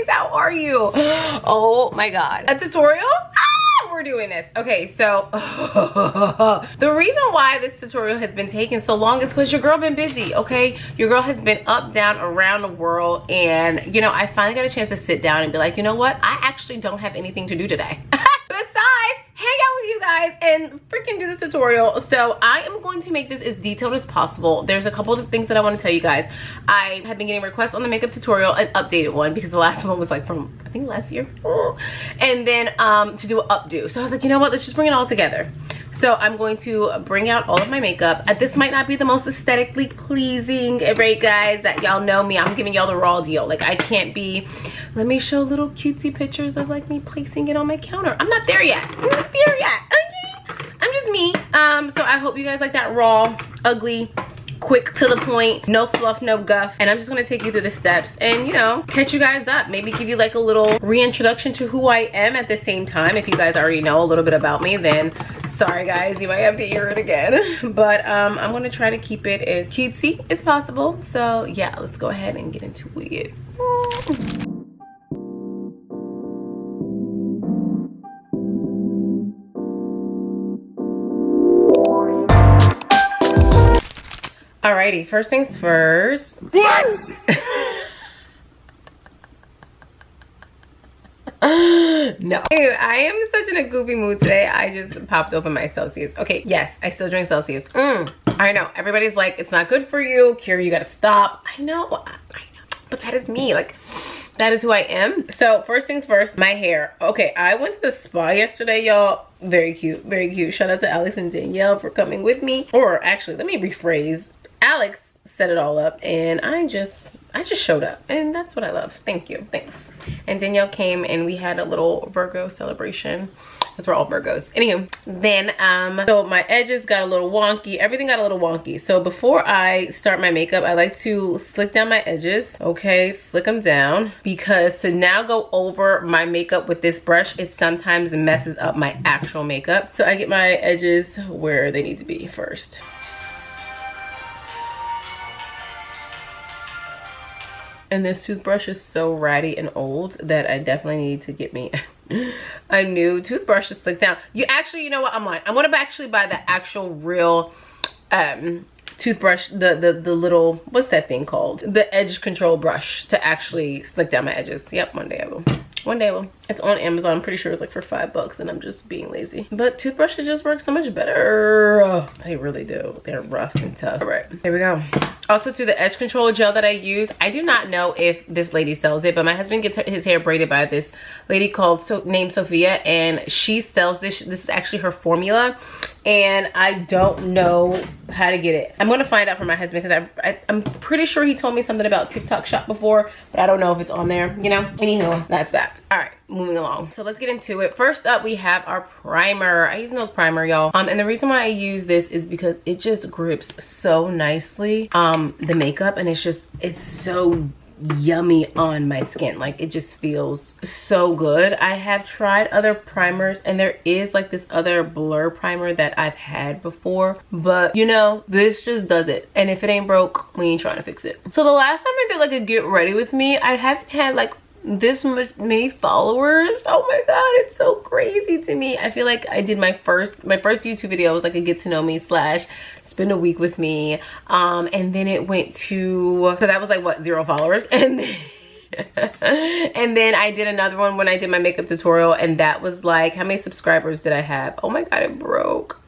guys, how are you? Oh my god, a tutorial? We're doing this. Okay, so the reason why this tutorial has been taking so long is because your girl been busy. Okay, your girl has been up, down, around the world, and you know, I finally got a chance to sit down and be like, you know what, I actually don't have anything to do today besides hang out with you guys and freaking do this tutorial. So I am going to make this as detailed as possible. There's a couple of things that I want to tell you guys. I have been getting requests on the makeup tutorial, an updated one, because the last one was like from I think last year, and then to do an updo. So I was like, you know what, let's just bring it all together. So I'm going to bring out all of my makeup. This might not be the most aesthetically pleasing, right guys, that y'all know me. I'm giving y'all the raw deal. Like I can't be, let me show little cutesy pictures of like me placing it on my counter. I'm not there yet. I'm not there yet. Okay, I'm just me. So I hope you guys like that raw, ugly, quick to the point, no fluff, no guff. And I'm just gonna take you through the steps and, you know, catch you guys up, maybe give you like a little reintroduction to who I am at the same time. If you guys already know a little bit about me, then sorry guys, you might have to hear it again. But I'm gonna try to keep it as cutesy as possible. So yeah, let's go ahead and get into it. Alrighty, first things first. No, I am such in a goofy mood today. I just popped open my Celsius. Okay, yes, I still drink Celsius. I know, everybody's like, it's not good for you, Kira, you gotta stop. I know, but that is me. Like, that is who I am. So first things first, my hair. Okay, I went to the spa yesterday, y'all. Very cute, very cute. Shout out to Alex and Danielle for coming with me. Or actually, let me rephrase. Alex set it all up and I just showed up, and that's what I love. Thank you, thanks. And Danielle came and we had a little Virgo celebration, because we're all Virgos. Anywho, then so my edges got a little wonky, everything got a little wonky. So before I start my makeup, I like to slick down my edges. Okay, slick them down, because to now go over my makeup with this brush, it sometimes messes up my actual makeup. So I get my edges where they need to be first. And this toothbrush is so ratty and old that I definitely need to get me a new toothbrush to slick down. You actually, you know what, I'm lying. I'm gonna actually buy the actual real toothbrush, the little, what's that thing called? The edge control brush to actually slick down my edges. Yep, one day I will. One day I will. It's on Amazon. I'm pretty sure it's like for $5 and I'm just being lazy. But toothbrushes just work so much better. They really do. They're rough and tough. All right, here we go. Also, to the edge control gel that I use, I do not know if this lady sells it, but my husband gets his hair braided by this lady named Sophia, and she sells this. This is actually her formula, and I don't know how to get it. I'm gonna find out from my husband, because I'm pretty sure he told me something about TikTok shop before, but I don't know if it's on there, you know? Anywho, that's that. All right, moving along. So let's get into it. First up, we have our primer. I use Milk primer, y'all. And the reason why I use this is because it just grips so nicely the makeup, and it's so yummy on my skin. Like, it just feels so good. I have tried other primers, and there is like this other blur primer that I've had before, but you know, this just does it. And if it ain't broke, we ain't trying to fix it. So the last time I did like a get ready with me, I haven't had like this many followers. Oh my god, it's so crazy to me. I feel like I did my first YouTube video was like a get to know me / spend a week with me, and then it went to, so that was like what, 0 followers, and then and then I did another one when I did my makeup tutorial, and that was like, how many subscribers did I have? Oh my god, it broke.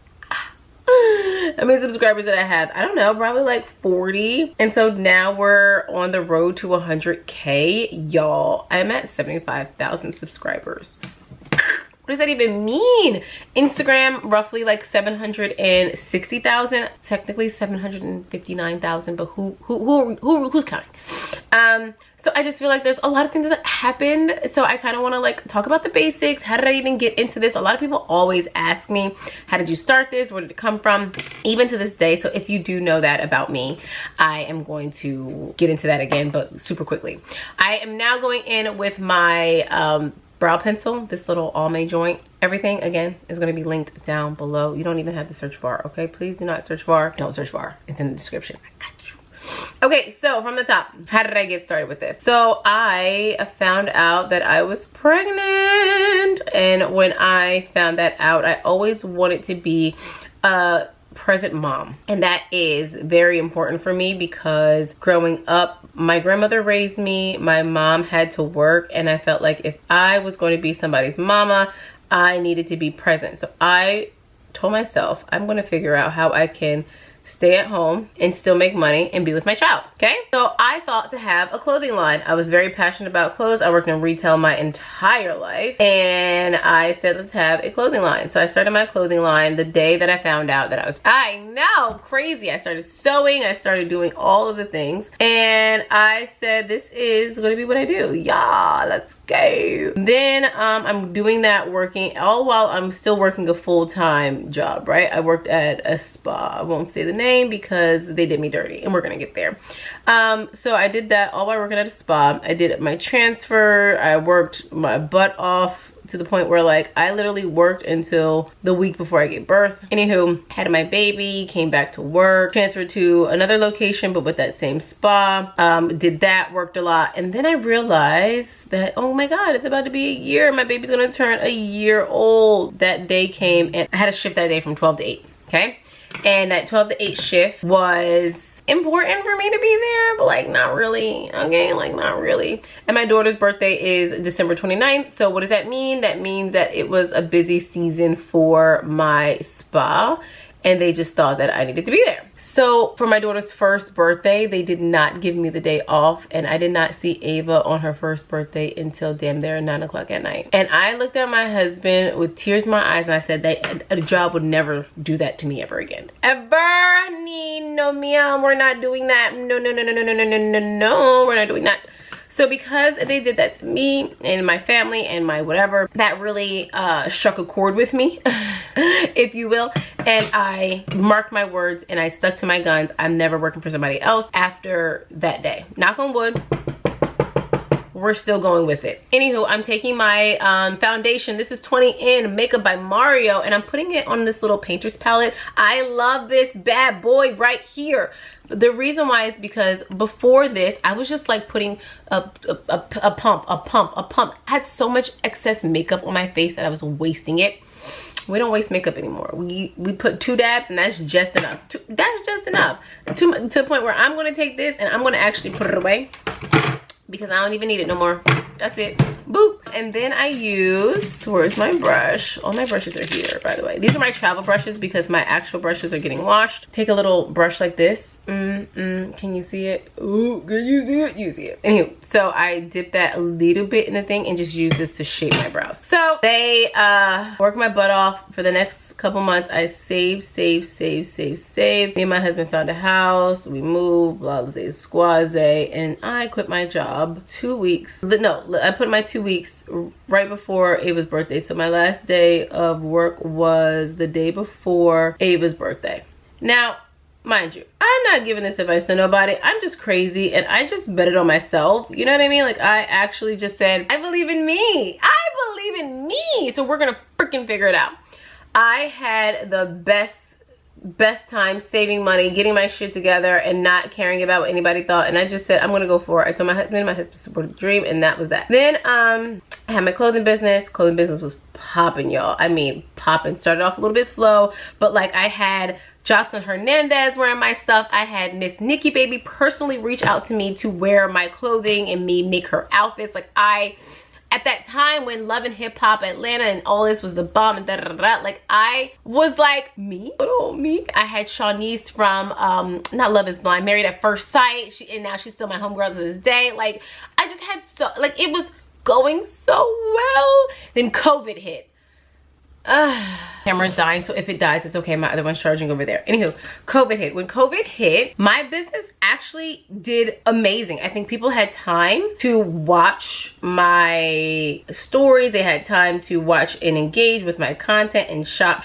How many subscribers did I have? I don't know, probably like 40. And so now we're on the road to 100K, y'all. I'm at 75,000 subscribers. What does that even mean? Instagram, roughly like 760,000, technically 759,000, but who's counting? So I just feel like there's a lot of things that happened. So I kind of want to like talk about the basics. How did I even get into this? A lot of people always ask me, how did you start this? Where did it come from? Even to this day. So if you do know that about me, I am going to get into that again, but super quickly. I am now going in with my brow pencil, this little almond joint. Everything again is going to be linked down below. You don't even have to search far, okay? Please do not search far. Don't search far. It's in the description. I got you. Okay, so from the top, how did I get started with this? So I found out that I was pregnant, and when I found that out, I always wanted to be a present mom, and that is very important for me because growing up, my grandmother raised me, my mom had to work, and I felt like if I was going to be somebody's mama, I needed to be present. So I told myself I'm going to figure out how I can stay at home and still make money and be with my child. Okay, so I thought to have a clothing line. I was very passionate about clothes. I worked in retail my entire life, and I said let's have a clothing line. So I started my clothing line the day that I found out that I know, crazy. I started sewing, I started doing all of the things, and I said this is gonna be what I do. Yeah, let's go. Then I'm doing that, working all while I'm still working a full-time job, right? I worked at a spa. I won't say the name because they did me dirty, and we're gonna get there. So I did that all while working at a spa. I did my transfer. I worked my butt off to the point where like I literally worked until the week before I gave birth. Anywho, had my baby, came back to work, transferred to another location but with that same spa. Did that, worked a lot, and then I realized that, oh my god, it's about to be a year. My baby's gonna turn a year old. That day came, and I had a shift that day from 12 to 8. Okay, and that 12 to 8 shift was important for me to be there, but like not really. Okay, like not really. And my daughter's birthday is December 29th. So what does that mean? That means that it was a busy season for my spa, and they just thought that I needed to be there. So for my daughter's first birthday, they did not give me the day off, and I did not see Ava on her first birthday until damn near 9 o'clock at night. And I looked at my husband with tears in my eyes, and I said that a job would never do that to me ever again. Ever. No, ma'am, we're not doing that. No, no, no, no, no, no, no, no, no, we're not doing that. So because they did that to me and my family and my whatever, that really struck a chord with me, if you will. And I marked my words and I stuck to my guns. I'm never working for somebody else after that day. Knock on wood. We're still going with it. Anywho, I'm taking my foundation. This is 20 in Makeup by Mario, and I'm putting it on this little painter's palette. I love this bad boy right here. The reason why is because before this, I was just like putting a pump. I had so much excess makeup on my face that I was wasting it. We don't waste makeup anymore. We put 2 dabs, and that's just enough. That's just enough. To the point where I'm gonna take this and I'm gonna actually put it away, because I don't even need it no more. That's it. Boop. And then I use, where's my brush? All my brushes are here, by the way. These are my travel brushes because my actual brushes are getting washed. Take a little brush like this. Can you see it? Ooh, can you see it? You see it. Anyway, so I dip that a little bit in the thing and just use this to shape my brows. So they work my butt off for the next couple months. I save. Me and my husband found a house. We moved, blah, blah, blah, squaze, and I quit my job 2 weeks. No, I put my 2 weeks right before Ava's birthday. So my last day of work was the day before Ava's birthday. Now, mind you, I'm not giving this advice to nobody. I'm just crazy, and I just bet it on myself. You know what I mean? Like, I actually just said, I believe in me. I believe in me. So we're gonna freaking figure it out. I had the best time saving money, getting my shit together, and not caring about what anybody thought. And I just said, I'm gonna go for it. I told my husband supported the dream, and that was that. Then I had my clothing business. Clothing business was popping, y'all. I mean, popping. Started off a little bit slow, but like I had Jocelyn Hernandez wearing my stuff. I had Miss Nikki Baby personally reach out to me to wear my clothing and me make her outfits. Like at that time when Love and Hip Hop Atlanta and all this was the bomb and like I was like, me? Oh, me? I had Shawnice from not Love is Blind, Married at First Sight, and now she's still my homegirl to this day. Like I just had so, like, it was going so well. Then COVID hit. Camera's dying, so if it dies, it's okay. My other one's charging over there. Anywho, COVID hit. When COVID hit, my business actually did amazing. I think people had time to watch my stories. They had time to watch and engage with my content and shop.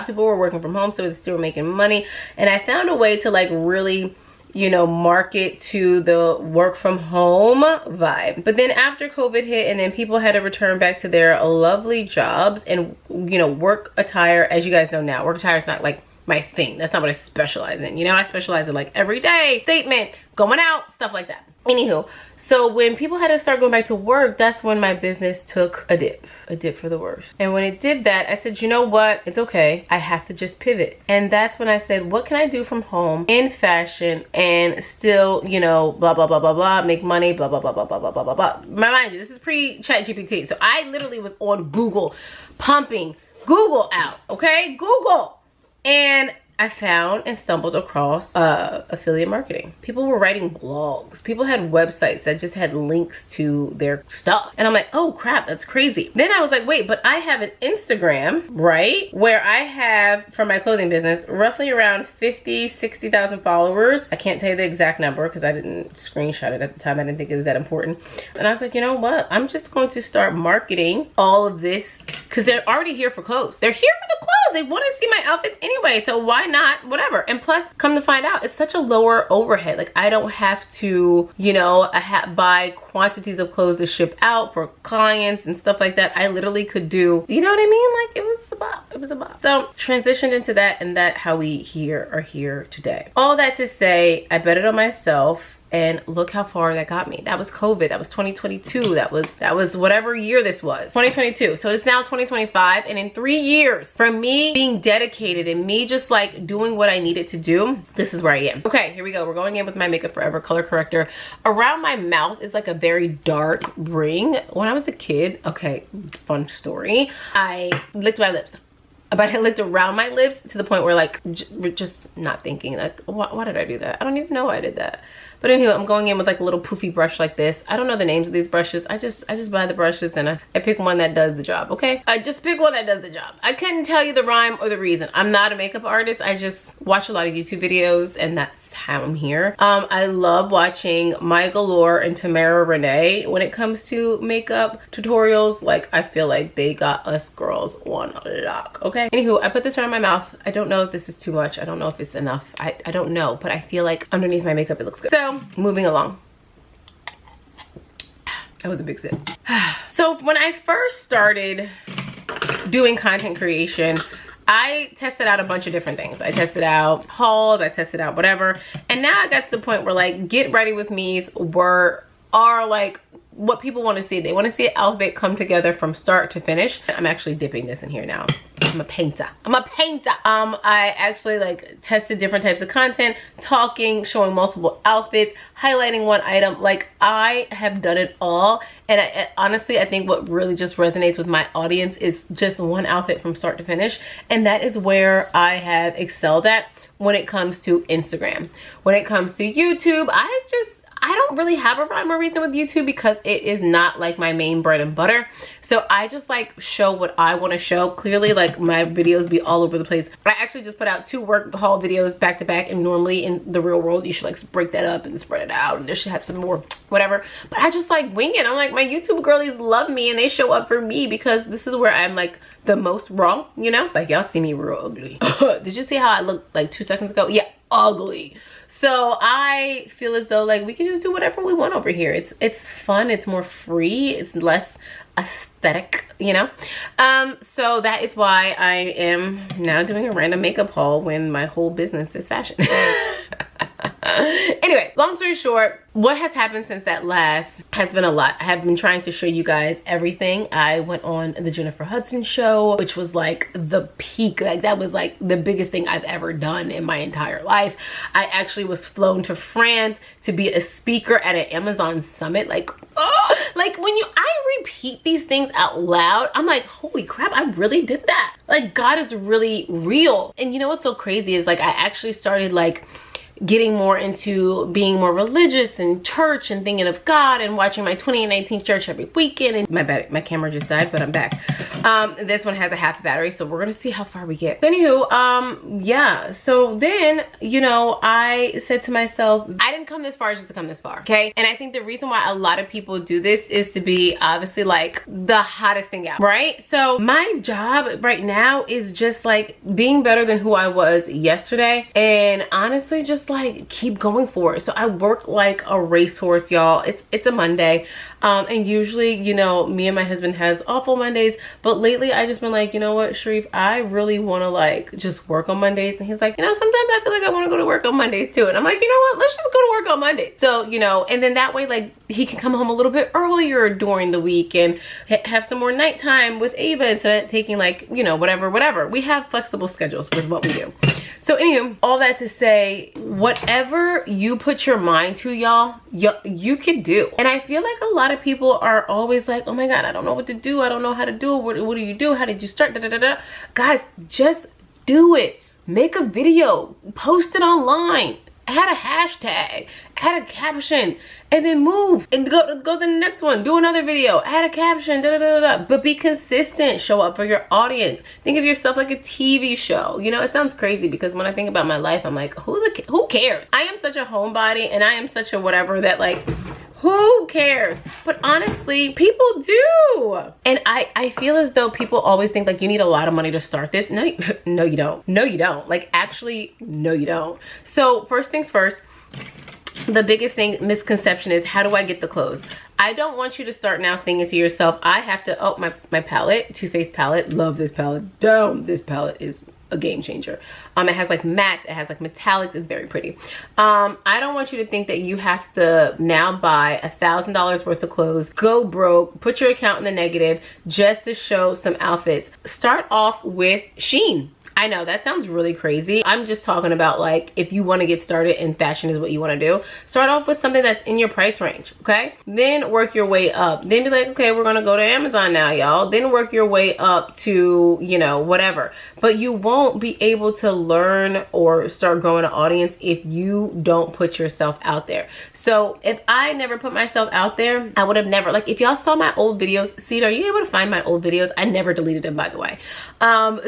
People were working from home, so they still were making money. And I found a way to like really, you know, market to the work from home vibe. But then after COVID hit, and then people had to return back to their lovely jobs, and you know, work attire, as you guys know now, work attire is not like my thing. That's not what I specialize in. You know, I specialize in like everyday statement, going out, stuff like that. Anywho, so when people had to start going back to work, that's when my business took a dip for the worse. And when it did that, I said, you know what? It's okay. I have to just pivot. And that's when I said, what can I do from home in fashion and still, you know, blah, blah, blah, blah, blah, make money, blah, blah, blah, blah, blah, blah, blah, blah, blah. Mind you, this is pre-chat GPT. So I literally was on Google, pumping Google out, okay? Google. And I found and stumbled across affiliate marketing. People were writing blogs. People had websites that just had links to their stuff. And I'm like, oh crap, that's crazy. Then I was like, wait, but I have an Instagram, right? Where I have, for my clothing business, roughly around 50, 60,000 followers. I can't tell you the exact number because I didn't screenshot it at the time. I didn't think it was that important. And I was like, you know what? I'm just going to start marketing all of this because they're already here for clothes. They're here for the clothes. They want to see my outfits anyway. So why not? Whatever. And plus, come to find out, it's such a lower overhead. Like, I don't have to, you know, buy quantities of clothes to ship out for clients and stuff like that. I literally could do, you know what I mean? Like, it was a bop. It was a bop. So transitioned into that, and that's how we are here today. All that to say, I bet it on myself. And look how far that got me. That was COVID. That was 2022. That was whatever year this was. 2022. So it's now 2025. And in 3 years, from me being dedicated and me just like doing what I needed to do, this is where I am. Okay, here we go. We're going in with my Makeup Forever color corrector. Around my mouth is like a very dark ring. When I was a kid, okay, fun story, I licked my lips. But I licked around my lips to the point where like, just not thinking like, why did I do that? I don't even know why I did that. But anyway, I'm going in with like a little poofy brush like this. I don't know the names of these brushes. I just buy the brushes and I pick one that does the job, okay? I just pick one that does the job. I couldn't tell you the rhyme or the reason. I'm not a makeup artist. I just watch a lot of YouTube videos and that's how I'm here. I love watching Maya Galore and Tamara Renee when it comes to makeup tutorials. Like, I feel like they got us girls on lock, okay? Anywho, I put this around my mouth. I don't know if this is too much. I don't know if it's enough. I don't know, but I feel like underneath my makeup it looks good. So moving along. That was a big sip. So when I first started doing content creation, I tested out a bunch of different things. I tested out hauls, I tested out whatever. And now I got to the point where like get ready with me's are like what people want to see. They want to see an outfit come together from start to finish. I'm actually dipping this in here now. I'm a painter. I actually like tested different types of content, talking, showing multiple outfits, highlighting one item. Like, I have done it all. And honestly, I think what really just resonates with my audience is just one outfit from start to finish. And that is where I have excelled at when it comes to Instagram. When it comes to YouTube, I don't really have a rhyme or reason with YouTube because it is not like my main bread and butter. So I just like show what I want to show. Clearly, like, my videos be all over the place. I actually just put out 2 work haul videos back to back, and normally in the real world you should like break that up and spread it out and there should have some more whatever. But I just like wing it. I'm like, my YouTube girlies love me and they show up for me because this is where I'm like the most raw, you know? Like, y'all see me real ugly. Did you see how I looked like 2 seconds ago? Yeah, ugly. So I feel as though like we can just do whatever we want over here. It's fun, it's more free, it's less aesthetic, you know? So that is why I am now doing a random makeup haul when my whole business is fashion. Anyway, long story short, what has happened since that last has been a lot. I have been trying to show you guys everything. I went on the Jennifer Hudson show, which was like the peak. Like, that was like the biggest thing I've ever done in my entire life. I actually was flown to France to be a speaker at an Amazon summit. Like, oh, like when I repeat these things out loud, I'm like, holy crap, I really did that. Like, God is really real. And you know what's so crazy is like I actually started like getting more into being more religious and church and thinking of God and watching my 2019 church every weekend. And my camera just died, but I'm back. This one has a half battery, so we're gonna see how far we get. So anywho, yeah, so then, you know, I said to myself, I didn't come this far just to come this far, okay? And I think the reason why a lot of people do this is to be obviously like the hottest thing out, right? So my job right now is just like being better than who I was yesterday, and honestly just just like keep going for it. So I work like a racehorse, y'all. It's a Monday. And usually, you know, me and my husband has awful Mondays, but lately I just been like, you know what, Sharif, I really want to like just work on Mondays. And he's like, you know, sometimes I feel like I want to go to work on Mondays too. And I'm like, you know what, let's just go to work on Monday. So, you know, and then that way, like, he can come home a little bit earlier during the week and have some more nighttime with Ava instead of taking like, you know, whatever. We have flexible schedules with what we do. So anyway, all that to say, whatever you put your mind to, y'all, you can do. And I feel like a lot of people are always like, oh my God, I don't know what to do. I don't know how to do it. What do you do? How did you start? Guys, just do it. Make a video, post it online, add a hashtag, add a caption, and then move and go to the next one. Do another video, add a caption, but be consistent. Show up for your audience. Think of yourself like a TV show. You know, it sounds crazy because when I think about my life, I'm like, who cares? I am such a homebody and I am such a whatever that like, who cares? But honestly, people do. And I feel as though people always think like you need a lot of money to start this. No, you don't. No, you don't. Like actually, no, you don't. So first things first, the biggest misconception is, how do I get the clothes? I don't want you to start now thinking to yourself, I have to, oh, my palette, Too Faced palette. Love this palette. Damn, this palette is a game changer. It has like mattes, it has like metallics, it's very pretty. I don't want you to think that you have to now buy $1,000 worth of clothes, go broke, put your account in the negative just to show some outfits. Start off with Shein. I know that sounds really crazy. I'm just talking about like if you want to get started and fashion is what you want to do, start off with something that's in your price range, okay? Then work your way up. Then be like, okay, we're gonna go to Amazon now, y'all. Then work your way up to, you know, whatever. But you won't be able to learn or start growing an audience if you don't put yourself out there. So if I never put myself out there, I would have never, like if y'all saw my old videos, Seed, are you able to find my old videos? I never deleted them, by the way.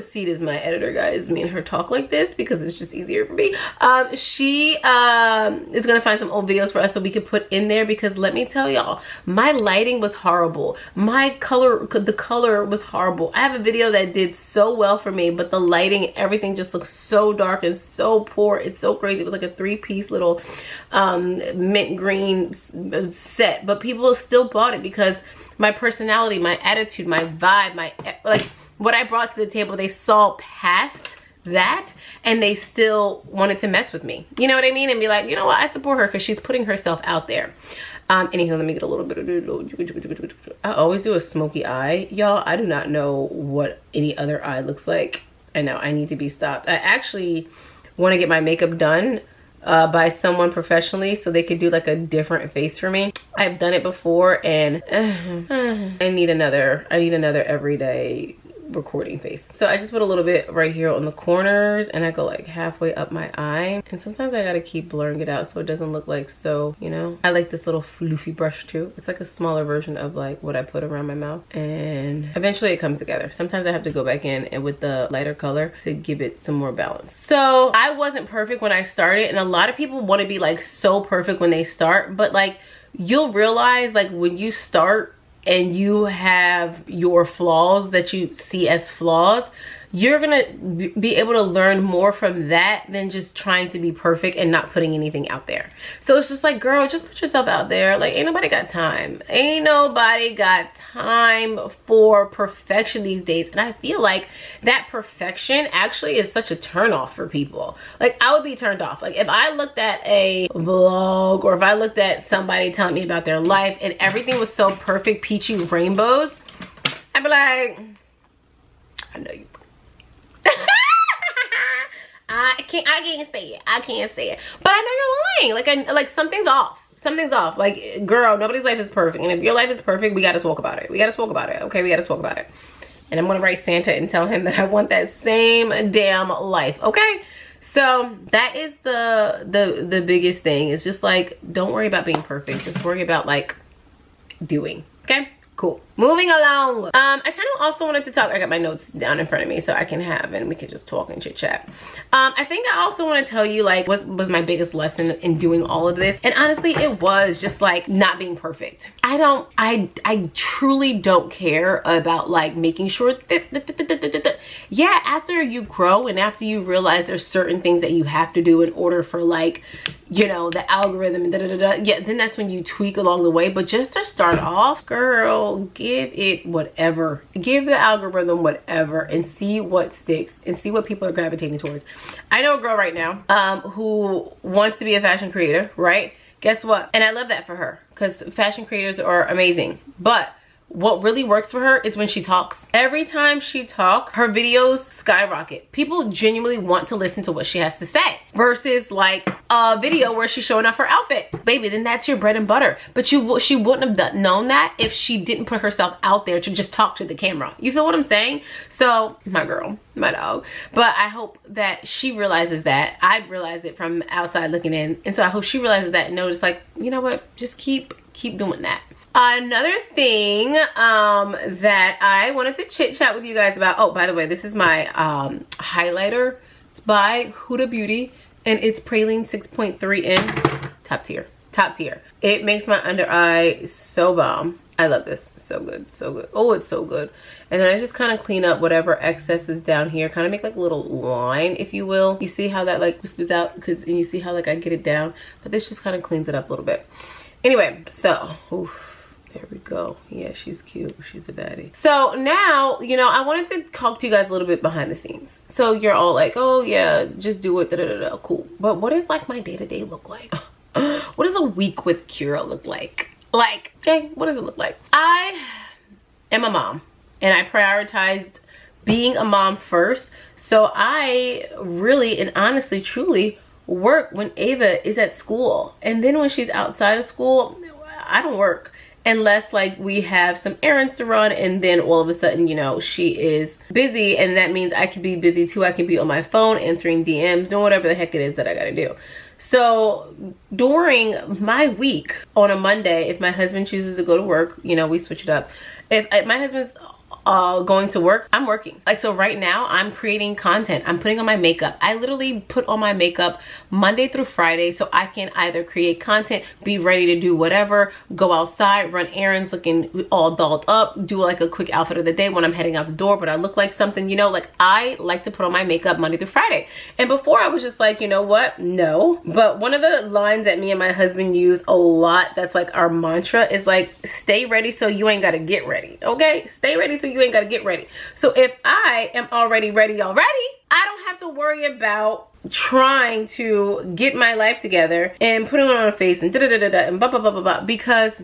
Seed is my editor, guys. Me and her talk like this because it's just easier for me. She is gonna find some old videos for us so we could put in there, because let me tell y'all, my lighting was horrible. The color was horrible. I have a video that did so well for me, but the lighting, everything just looks so dark and so poor. It's so crazy. It was like a 3-piece little mint green set, but people still bought it because my personality, my attitude, my vibe, my like what I brought to the table, they saw past that and they still wanted to mess with me. You know what I mean? And be like, you know what, I support her because she's putting herself out there. Anywho, let me get a little bit of, I always do a smoky eye, y'all. I do not know what any other eye looks like. I know I need to be stopped. I actually want to get my makeup done by someone professionally so they could do like a different face for me. I've done it before and I need another everyday recording face. So I just put a little bit right here on the corners and I go like halfway up my eye, and sometimes I gotta keep blurring it out so it doesn't look like so, you know. I like this little floofy brush too. It's like a smaller version of like what I put around my mouth, and eventually it comes together. Sometimes I have to go back in and with the lighter color to give it some more balance. So I wasn't perfect when I started, and a lot of people want to be like so perfect when they start, but like you'll realize like when you start and you have your flaws that you see as flaws, you're gonna be able to learn more from that than just trying to be perfect and not putting anything out there. So it's just like, girl, just put yourself out there. Like, ain't nobody got time. Ain't nobody got time for perfection these days. And I feel like that perfection actually is such a turn off for people. Like, I would be turned off. Like, if I looked at a vlog or if I looked at somebody telling me about their life and everything was so perfect, peachy rainbows, I'd be like, I know you. I can't say it. But I know you're lying. Like something's off. Something's off. Like, girl, nobody's life is perfect. And if your life is perfect, we gotta talk about it. We gotta talk about it. Okay, we gotta talk about it. And I'm gonna write Santa and tell him that I want that same damn life. Okay? So that is the biggest thing. It's just like, don't worry about being perfect. Just worry about like doing. Okay? Cool. Moving along. I kind of also wanted to talk. I got my notes down in front of me so I can have, and we can just talk and chit chat. I think I also want to tell you like what was my biggest lesson in doing all of this. And honestly, it was just like not being perfect. I truly don't care about like making sure yeah, after you grow and after you realize there's certain things that you have to do in order for like, you know, the algorithm and yeah, then that's when you tweak along the way. But just to start off, girl, give it whatever. Give the algorithm whatever and see what sticks and see what people are gravitating towards. I know a girl right now who wants to be a fashion creator, right? Guess what? And I love that for her because fashion creators are amazing. But what really works for her is when she talks. Every time she talks, her videos skyrocket. People genuinely want to listen to what she has to say versus like a video where she's showing off her outfit. Baby, then that's your bread and butter. But she wouldn't have known that if she didn't put herself out there to just talk to the camera. You feel what I'm saying? So, my girl, my dog. But I hope that she realizes that. I realized it from outside looking in. And so I hope she realizes that and notice like, you know what? Just keep doing that. Another thing that I wanted to chit chat with you guys about. Oh, by the way, this is my highlighter. It's by Huda Beauty and it's Praline 6.3 in. Top tier. Top tier. It makes my under eye so bomb. I love this. So good. So good. Oh, it's so good. And then I just kind of clean up whatever excess is down here. Kind of make like a little line, if you will. You see how that like whispers out? And you see how like I get it down? But this just kind of cleans it up a little bit. Anyway, so, oof. There we go. Yeah, she's cute. She's a baddie. So now, you know, I wanted to talk to you guys a little bit behind the scenes. So you're all like, oh yeah, just do it. Da, da, da, da. Cool. But what does like my day-to-day look like? What does a week with Kira look like? Like, okay, what does it look like? I am a mom and I prioritized being a mom first. So I really and honestly, truly work when Ava is at school. And then when she's outside of school, I don't work. Unless like we have some errands to run and then all of a sudden, you know, she is busy and that means I can be busy too. I can be on my phone answering DMs, doing whatever the heck it is that I gotta do. So during my week on a Monday, if my husband chooses to go to work, you know, we switch it up. If my husband's going to work, I'm working. Like, so right now I'm creating content. I'm putting on my makeup. I literally put on my makeup Monday through Friday so I can either create content, be ready to do whatever, go outside, run errands looking all dolled up, do like a quick outfit of the day when I'm heading out the door, but I look like something, you know, like I like to put on my makeup Monday through Friday. And before I was just like, you know what? No. But one of the lines that me and my husband use a lot, that's like our mantra, is like, stay ready so you ain't gotta get ready. Okay? Stay ready so you ain't gotta get ready. So if I am already ready already, I don't have to worry about trying to get my life together and putting on a face and da-da-da-da-da and blah, blah, blah, blah, blah, because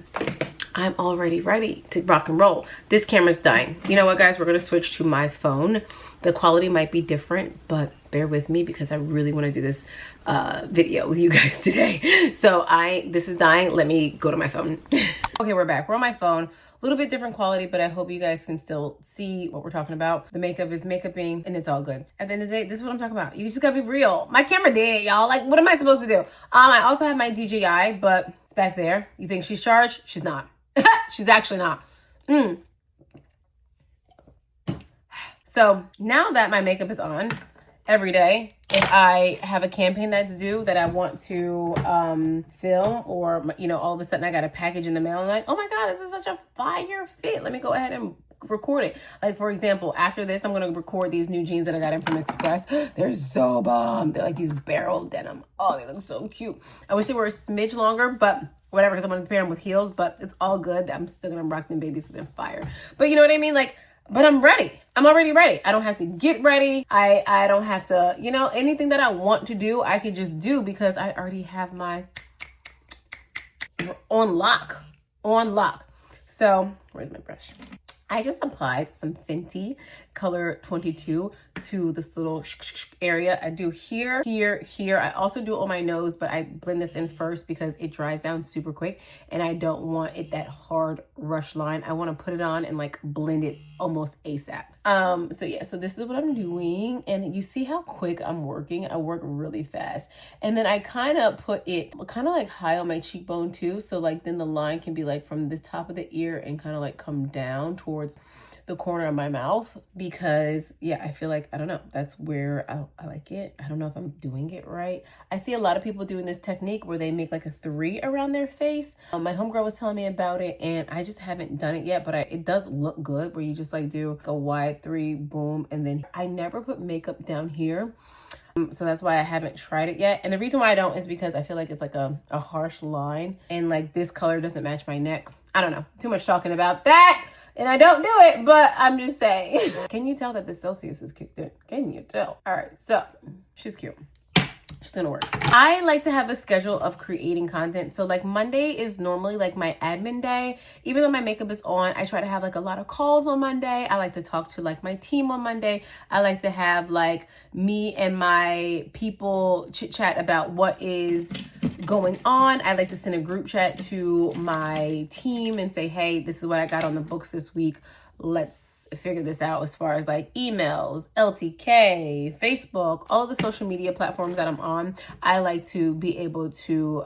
I'm already ready to rock and roll. This camera's dying. You know what, guys? We're gonna switch to my phone. The quality might be different, but bear with me because I really want to do this video with you guys today. So this is dying. Let me go to my phone. Okay, we're back. We're on my phone. A little bit different quality, but I hope you guys can still see what we're talking about. The makeup is makeuping and it's all good. At the end of the day, this is what I'm talking about. You just gotta be real. My camera dead, y'all. Like, what am I supposed to do? I also have my DJI, but it's back there. You think she's charged? She's not. She's actually not. So now that my makeup is on every day, if I have a campaign that's due that I want to film, or, you know, all of a sudden I got a package in the mail and I'm like, oh my God, this is such a fire fit. Let me go ahead and record it. Like, for example, after this, I'm going to record these new jeans that I got in from Express. They're so bomb. They're like these barrel denim. Oh, they look so cute. I wish they were a smidge longer, but whatever, because I'm going to pair them with heels, but it's all good. I'm still going to rock them babies so they're fire. But you know what I mean? Like, but I'm ready. I'm already ready. I don't have to get ready. I don't have to, you know, anything that I want to do, I could just do because I already have my on lock. So, where's my brush? I just applied some Fenty color 22 to this little area. I do here, here, here. I also do it on my nose, but I blend this in first because it dries down super quick and I don't want it that hard rush line. I want to put it on and like blend it almost ASAP. So yeah, so this is what I'm doing, and you see how quick I'm working. I work really fast, and then I kind of put it kind of like high on my cheekbone too, so like then the line can be like from the top of the ear and kind of like come down towards the corner of my mouth, because yeah, I feel like, I don't know, that's where I like it. I don't know if I'm doing it right. I see a lot of people doing this technique where they make like a 3 around their face. My homegirl was telling me about it and I just haven't done it yet, but it does look good where you just like do a wide 3, boom, and then I never put makeup down here. So that's why I haven't tried it yet. And the reason why I don't is because I feel like it's like a harsh line and like this color doesn't match my neck. I don't know, too much talking about that. And I don't do it, but I'm just saying. Can you tell that the Celsius is kicked in? Can you tell? All right, so she's cute. She's gonna work. I like to have a schedule of creating content. So like Monday is normally like my admin day. Even though my makeup is on, I try to have like a lot of calls on Monday. I like to talk to like my team on Monday. I like to have like me and my people chit chat about what is going on. I like to send a group chat to my team and say, hey, this is what I got on the books this week. Let's figure this out as far as like emails, LTK, Facebook, all the social media platforms that I'm on. I like to be able to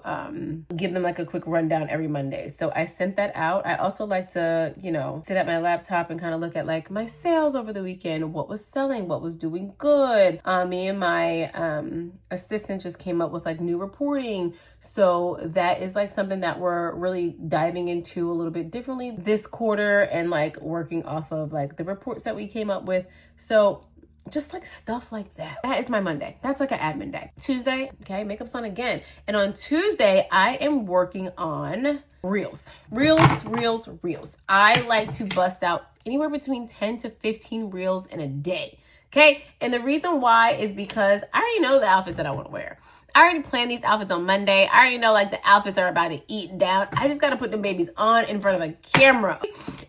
give them like a quick rundown every Monday. So I sent that out. I also like to, you know, sit at my laptop and kind of look at like my sales over the weekend, what was selling, what was doing good. Me and my assistant just came up with like new reporting. So that is like something that we're really diving into a little bit differently this quarter and like working off of like the reports that we came up with. So just like stuff like that. That is my Monday. That's like an admin day. Tuesday, okay, makeup's on again. And on Tuesday, I am working on reels. Reels. I like to bust out anywhere between 10 to 15 reels in a day. Okay. And the reason why is because I already know the outfits that I want to wear. I already planned these outfits on Monday. I already know like the outfits are about to eat down. I just got to put the babies on in front of a camera.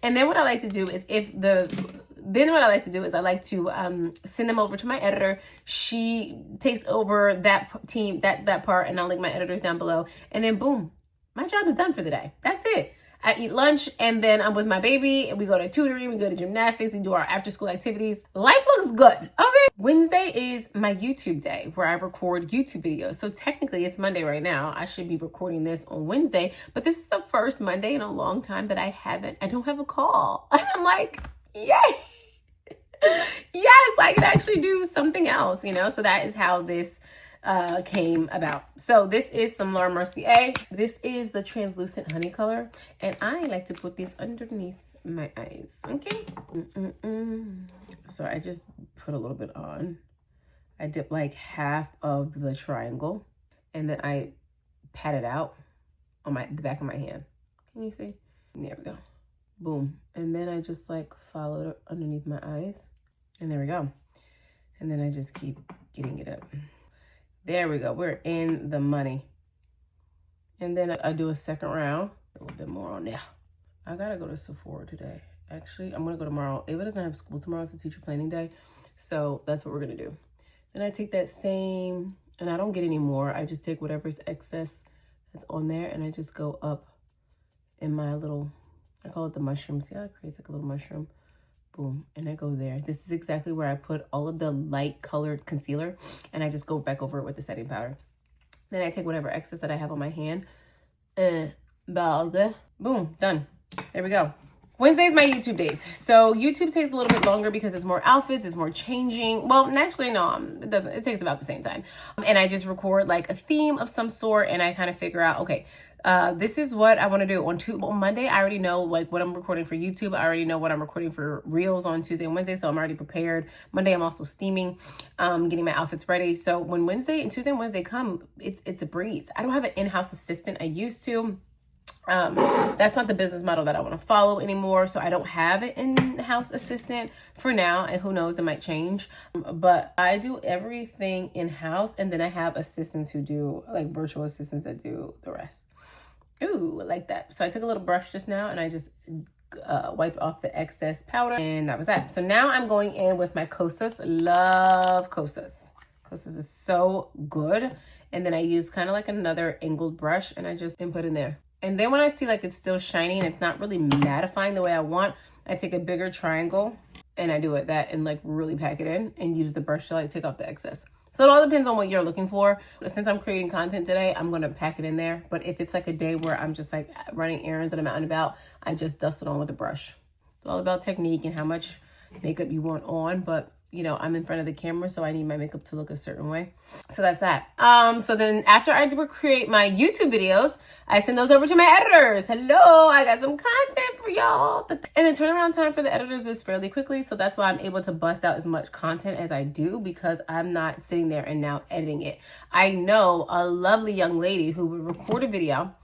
And then what I like to do is I like to send them over to my editor. She takes over that team, that part, and I'll link my editors down below. And then boom, my job is done for the day. That's it. I eat lunch and then I'm with my baby and we go to tutoring, we go to gymnastics, we do our after school activities. Life looks good. Okay. Wednesday is my YouTube day where I record YouTube videos. So technically it's Monday right now. I should be recording this on Wednesday, but this is the first Monday in a long time that I don't have a call. And I'm like, yay. Yes, I can actually do something else, you know? So that is how this came about. So this is some Laura Mercier. This is the translucent honey color, and I like to put these underneath my eyes. Okay. So I just put a little bit on. I dip like half of the triangle, and then I pat it out on the back of my hand. Can you see? There we go. Boom. And then I just like follow it underneath my eyes, and there we go. And then I just keep getting it up. There we go. We're in the money. And then I do a second round. A little bit more on there. I gotta go to Sephora today. Actually, I'm gonna go tomorrow. Ava doesn't have school tomorrow. It's a teacher planning day. So that's what we're gonna do. Then I take that same, and I don't get any more. I just take whatever's excess that's on there and I just go up in my little, I call it the mushroom. See how it creates like a little mushroom? Boom, and I go there. This is exactly where I put all of the light colored concealer and I just go back over it with the setting powder. Then I take whatever excess that I have on my hand. Boom, done. There we go. Wednesday is my YouTube days. So YouTube takes a little bit longer because it's more outfits, it's more changing. Well, naturally, no, it doesn't. It takes about the same time. And I just record like a theme of some sort and I kind of figure out, okay, this is what I want to do on Monday. I already know like what I'm recording for YouTube. I already know what I'm recording for Reels on Tuesday and Wednesday. So I'm already prepared. Monday, I'm also steaming, getting my outfits ready. So when Tuesday and Wednesday come, it's a breeze. I don't have an in-house assistant. I used to. That's not the business model that I want to follow anymore. So I don't have an in-house assistant for now. And who knows, it might change. But I do everything in-house. And then I have assistants who do like virtual assistants that do the rest. Ooh, I like that. So I took a little brush just now and I just wipe off the excess powder, and that was that. So now I'm going in with my Kosas. Love Kosas. Kosas is so good. And then I use kind of like another angled brush, and I just input in there. And then when I see like it's still shiny and it's not really mattifying the way I want, I take a bigger triangle and I do it that and like really pack it in and use the brush to like take off the excess. So it all depends on what you're looking for. Since I'm creating content today, I'm going to pack it in there. But if it's like a day where I'm just like running errands and I'm out and about, I just dust it on with a brush. It's all about technique and how much makeup you want on. But you know, I'm in front of the camera, so I need my makeup to look a certain way. So that's that. So then after I create my YouTube videos, I send those over to my editors. Hello, I got some content for y'all. And the turnaround time for the editors is fairly quickly. So that's why I'm able to bust out as much content as I do, because I'm not sitting there and now editing it. I know a lovely young lady who would record a video.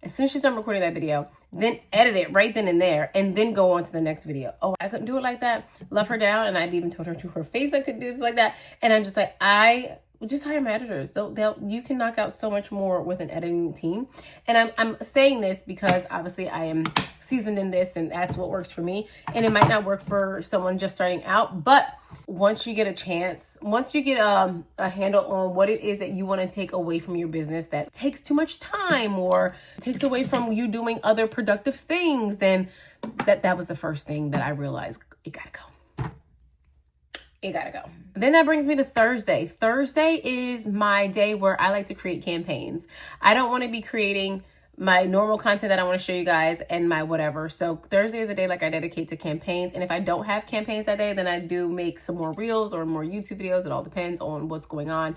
As soon as she's done recording that video, then edit it right then and there, and then go on to the next video. Oh, I couldn't do it like that. Love her down, and I've even told her to her face I could do this like that. And I'm just like, I just hire my editors. You can knock out so much more with an editing team. And I'm saying this because obviously I am seasoned in this, and that's what works for me. And it might not work for someone just starting out, but once you get a chance, once you get a handle on what it is that you want to take away from your business that takes too much time or takes away from you doing other productive things, then that was the first thing that I realized. It gotta go. It gotta go. Then that brings me to Thursday. Thursday is my day where I like to create campaigns. I don't want to be creating my normal content that I want to show you guys and my whatever. So Thursday is a day like I dedicate to campaigns. And if I don't have campaigns that day, then I do make some more reels or more YouTube videos. It all depends on what's going on.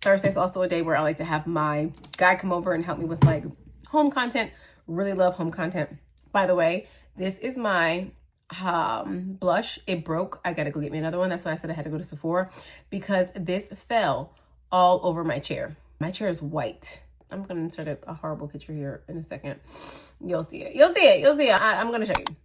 Thursday is also a day where I like to have my guy come over and help me with like home content. Really love home content. By the way, this is my blush. It broke. I gotta go get me another one. That's why I said I had to go to Sephora, because this fell all over my chair. My chair is white. I'm going to insert a horrible picture here in a second. You'll see it. You'll see it. You'll see it. I'm going to show you.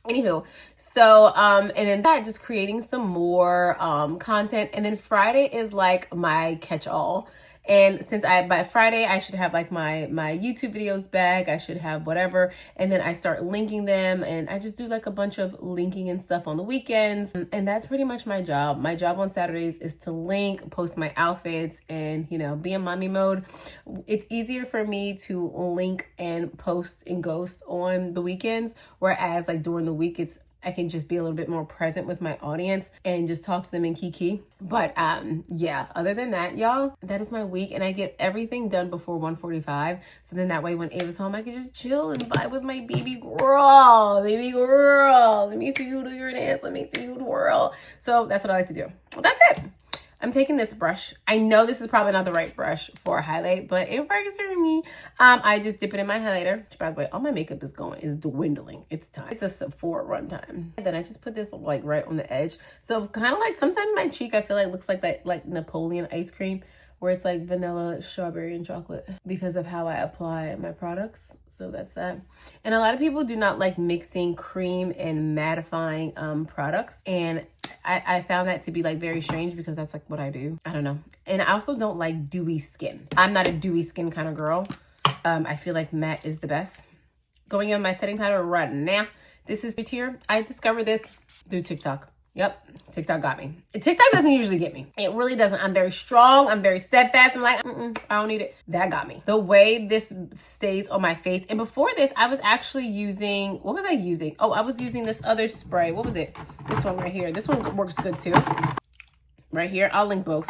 Anywho, so, and then that, just creating some more content. And then Friday is like my catch-all. And since by Friday, I should have like my YouTube videos back. I should have whatever. And then I start linking them. And I just do like a bunch of linking and stuff on the weekends. And that's pretty much my job. My job on Saturdays is to link, post my outfits, and, you know, be in mommy mode. It's easier for me to link and post and ghost on the weekends. Whereas like during the week, I can just be a little bit more present with my audience and just talk to them in kiki. But yeah, other than that, y'all, that is my week, and I get everything done before 1:45. So then that way when Ava's home, I can just chill and vibe with my baby girl. Baby girl, let me see you do your dance. Let me see you twirl. So that's what I like to do. Well, that's it. I'm taking this brush. I know this is probably not the right brush for a highlight, but it works for me. I just dip it in my highlighter. Which, by the way, all my makeup is dwindling. It's time. It's a Sephora run time. And then I just put this like right on the edge. So kind of like sometimes my cheek, I feel like looks like that like Napoleon ice cream, where it's like vanilla, strawberry, and chocolate, because of how I apply my products. So that's that. And a lot of people do not like mixing cream and mattifying products. And I found that to be like very strange, because that's like what I do. I don't know. And I also don't like dewy skin. I'm not a dewy skin kind of girl. I feel like matte is the best. Going in my setting powder right now. This is here. I discovered this through TikTok. Yep, TikTok got me. TikTok doesn't usually get me. It really doesn't. I'm very strong. I'm very steadfast. I'm like, I don't need it. That got me. The way this stays on my face. And before this, I was actually using, what was I using? Oh, I was using this other spray. What was it? This one right here. This one works good too. Right here. I'll link both.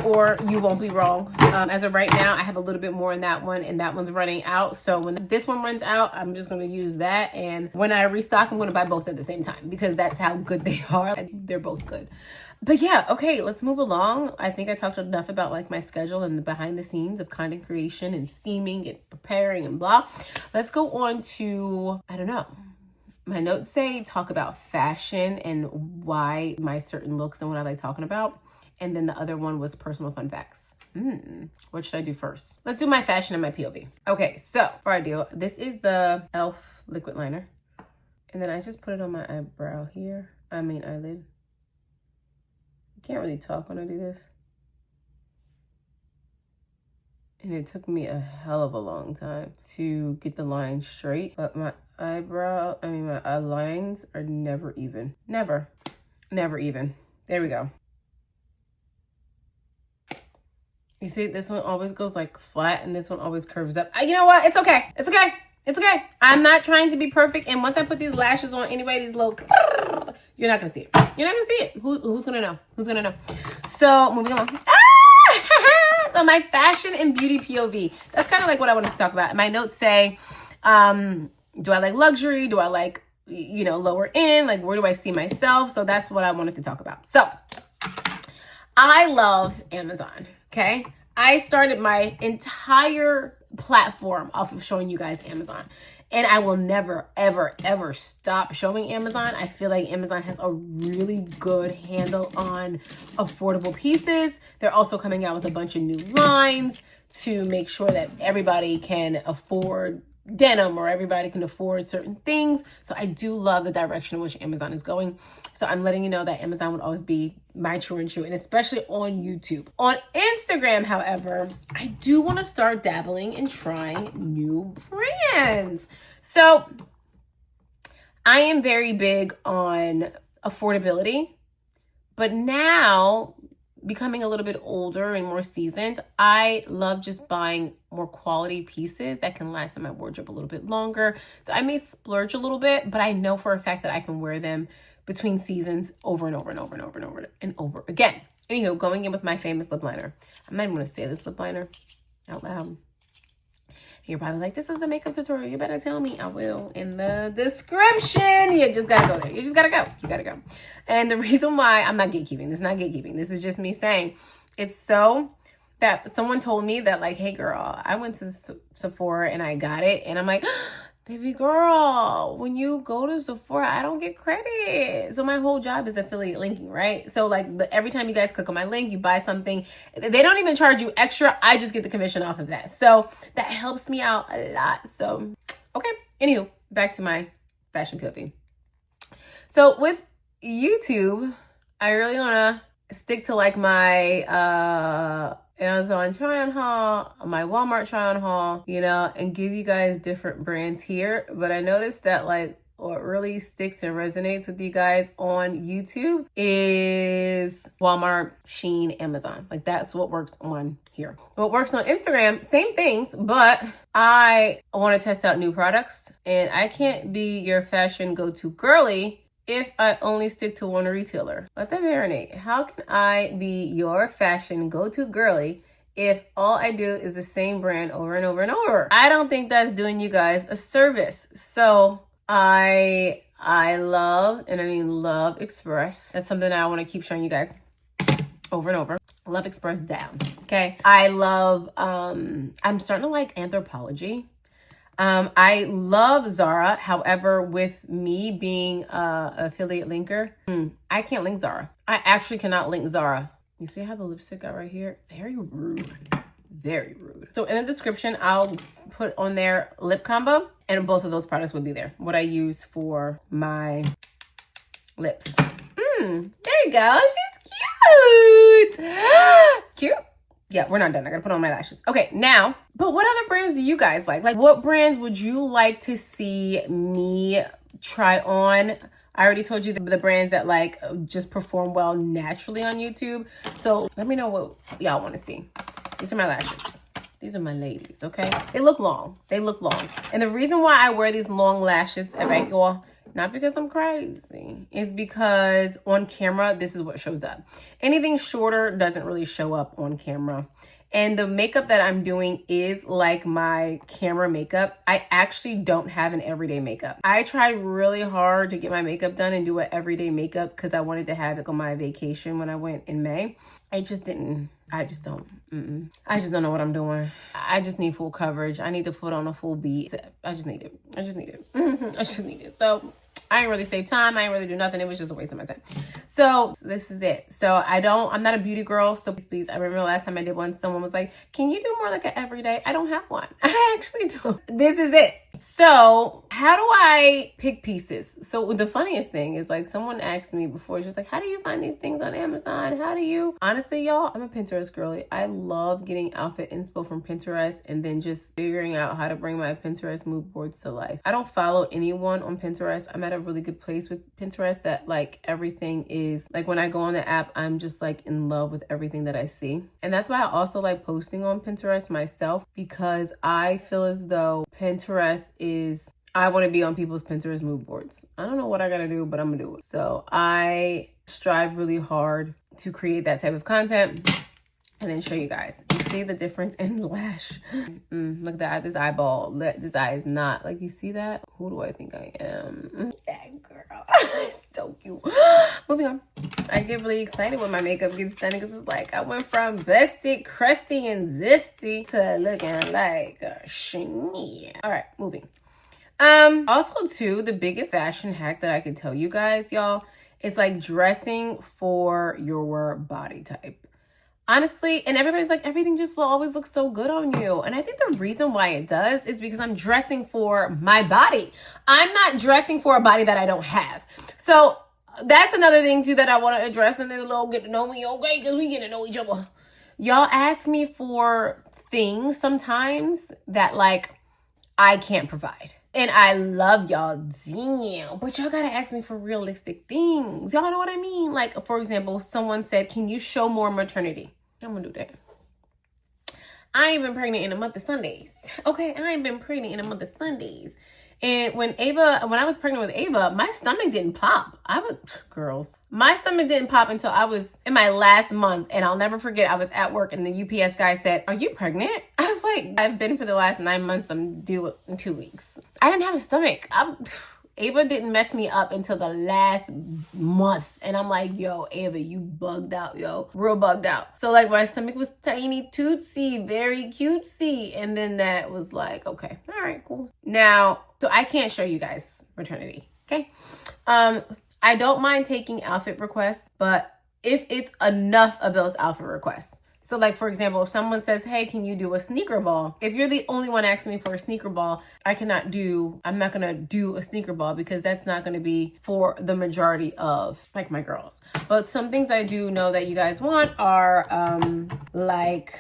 Or you won't be wrong. As of right now, I have a little bit more in that one, and that one's running out. So when this one runs out, I'm just going to use that. And when I restock, I'm going to buy both at the same time, because that's how good they are. They're both good. But yeah, okay, let's move along. I think I talked enough about like my schedule and the behind the scenes of content creation and steaming and preparing and blah. Let's go on to, I don't know. My notes say talk about fashion and why my certain looks and what I like talking about. And then the other one was personal fun facts. What should I do first? Let's do my fashion and my POV. Okay, so before I do, this is the e.l.f. liquid liner. And then I just put it on my eyebrow here. Eyelid. I can't really talk when I do this. And it took me a hell of a long time to get the line straight. But my my lines are never even. Never even. There we go. You see, this one always goes like flat and this one always curves up. You know what? It's okay. It's okay. It's okay. I'm not trying to be perfect. And once I put these lashes on, anyway, these little, you're not going to see it. You're not going to see it. Who's going to know? Who's going to know? So moving along. So my fashion and beauty POV. That's kind of like what I wanted to talk about. My notes say, do I like luxury? Do I like, you know, lower end? Like, where do I see myself? So that's what I wanted to talk about. So I love Amazon. Okay. I started my entire platform off of showing you guys Amazon. And I will never, ever, ever stop showing Amazon. I feel like Amazon has a really good handle on affordable pieces. They're also coming out with a bunch of new lines to make sure that everybody can afford denim or everybody can afford certain things. So I do love the direction in which Amazon is going. So I'm letting you know that Amazon would always be my true and true, and especially on YouTube. On Instagram, however, I do want to start dabbling and trying new brands. So I am very big on affordability, but now becoming a little bit older and more seasoned, I love just buying more quality pieces that can last in my wardrobe a little bit longer. So I may splurge a little bit, but I know for a fact that I can wear them between seasons over and over and over and over and over and over again. Anywho, going in with my famous lip liner. I'm not even going to say this lip liner out loud. You're probably like, this is a makeup tutorial. You better tell me. I will in the description. You just gotta go there. You just gotta go. You gotta go. And the reason why, I'm not gatekeeping. This is not gatekeeping. This is just me saying, it's so that someone told me that like, hey girl, I went to Sephora and I got it. And I'm like, baby girl, when you go to Sephora, I don't get credit. So my whole job is affiliate linking, right? So like every time you guys click on my link, you buy something, they don't even charge you extra. I just get the commission off of that. So that helps me out a lot. So, okay. Anywho, back to my fashion POV. So with YouTube, I really want to stick to like my, Amazon try on haul, my Walmart try on haul, you know, and give you guys different brands here. But I noticed that like what really sticks and resonates with you guys on YouTube is Walmart, Shein, Amazon. Like that's what works on here. What works on Instagram, same things, but I want to test out new products and I can't be your fashion go-to girly if I only stick to one retailer. Let that marinate. How can I be your fashion go-to girly if all I do is the same brand over and over and over? I don't think that's doing you guys a service. So I love, and I mean love Express. That's something that I want to keep showing you guys over and over. Love Express down. Okay. I love, I'm starting to like Anthropologie. I love Zara. However, with me being a affiliate linker, I can't link Zara. I actually cannot link Zara. You see how the lipstick got right here? Very rude. Very rude. So in the description, I'll put on there lip combo and both of those products will be there. What I use for my lips. There you go. She's cute. Cute. Yeah, we're not done. I gotta put on my lashes. Okay, now, but what other brands do you guys like? Like, what brands would you like to see me try on? I already told you the brands that like just perform well naturally on YouTube. So let me know what y'all want to see. These are my lashes. These are my ladies, okay? They look long. They look long. And the reason why I wear these long lashes, well, not because I'm crazy, is because on camera, this is what shows up. Anything shorter doesn't really show up on camera. And the makeup that I'm doing is like my camera makeup. I actually don't have an everyday makeup. I tried really hard to get my makeup done and do an everyday makeup because I wanted to have it on my vacation when I went in May. I just didn't. I just don't. I just don't know what I'm doing. I just need full coverage. I need to put on a full beat. I just need it. I just need it. I just need it. So I ain't really save time. I ain't really do nothing. It was just a waste of my time. So this is it. So I'm not a beauty girl. So please, I remember last time I did one, someone was like, can you do more like an everyday? I don't have one. I actually don't. This is it. So how do I pick pieces? So the funniest thing is, like, someone asked me before, she's like, how do you find these things on Amazon? How do you? Honestly, y'all, I'm a Pinterest girly. I love getting outfit inspo from Pinterest and then just figuring out how to bring my Pinterest mood boards to life. I don't follow anyone on Pinterest. I'm at a really good place with Pinterest that, like, everything is, like, when I go on the app, I'm just, like, in love with everything that I see. And that's why I also like posting on Pinterest myself, because I feel as though Pinterest is, I want to be on people's Pinterest mood boards. I don't know what I gotta do, but I'm gonna do it. So I strive really hard to create that type of content and then show you guys. You see the difference in lash. Look at that, this eyeball. This eye is not, like, you see that? Who do I think I am? That girl. So cute. Moving on. I get really excited when my makeup gets done because it's like I went from busted, crusty, and zesty to looking like a chenille. All right, moving. Also too, the biggest fashion hack that I can tell you guys, y'all, is like dressing for your body type. Honestly, and everybody's like, everything just always looks so good on you. And I think the reason why it does is because I'm dressing for my body. I'm not dressing for a body that I don't have. So that's another thing too that I want to address in this little get to know me, okay? Because we get to know each other. Y'all ask me for things sometimes that, like, I can't provide. And I love y'all, damn. But y'all gotta ask me for realistic things. Y'all know what I mean? Like, for example, someone said, can you show more maternity? I'm gonna do that. I ain't been pregnant in a month of Sundays. Okay, I ain't been pregnant in a month of Sundays. And when I was pregnant with Ava, my stomach didn't pop. My stomach didn't pop until I was in my last month. And I'll never forget, I was at work and the UPS guy said, are you pregnant? I was like, I've been for the last 9 months. I'm due in 2 weeks. I didn't have a stomach. Ava didn't mess me up until the last month. And I'm like, yo, Ava, you bugged out, yo. Real bugged out. So, like, my stomach was tiny, tootsie, very cutesy. And then that was like, okay, all right, cool. Now, so I can't show you guys maternity, okay? I don't mind taking outfit requests, but if it's enough of those outfit requests. So, like, for example, if someone says, hey, can you do a sneaker ball? If you're the only one asking me for a sneaker ball, I'm not going to do a sneaker ball because that's not going to be for the majority of, like, my girls. But some things I do know that you guys want are, like,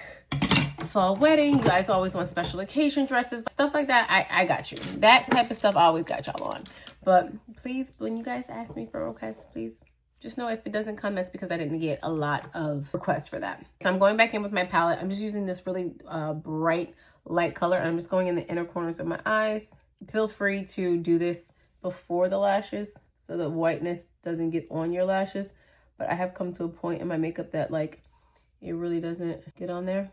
fall wedding. You guys always want special occasion dresses, stuff like that. I got you. That type of stuff I always got y'all on. But please, when you guys ask me for requests, please just know if it doesn't come, it's because I didn't get a lot of requests for that. So I'm going back in with my palette. I'm just using this really bright light color. And I'm just going in the inner corners of my eyes. Feel free to do this before the lashes so the whiteness doesn't get on your lashes. But I have come to a point in my makeup that, like, it really doesn't get on there.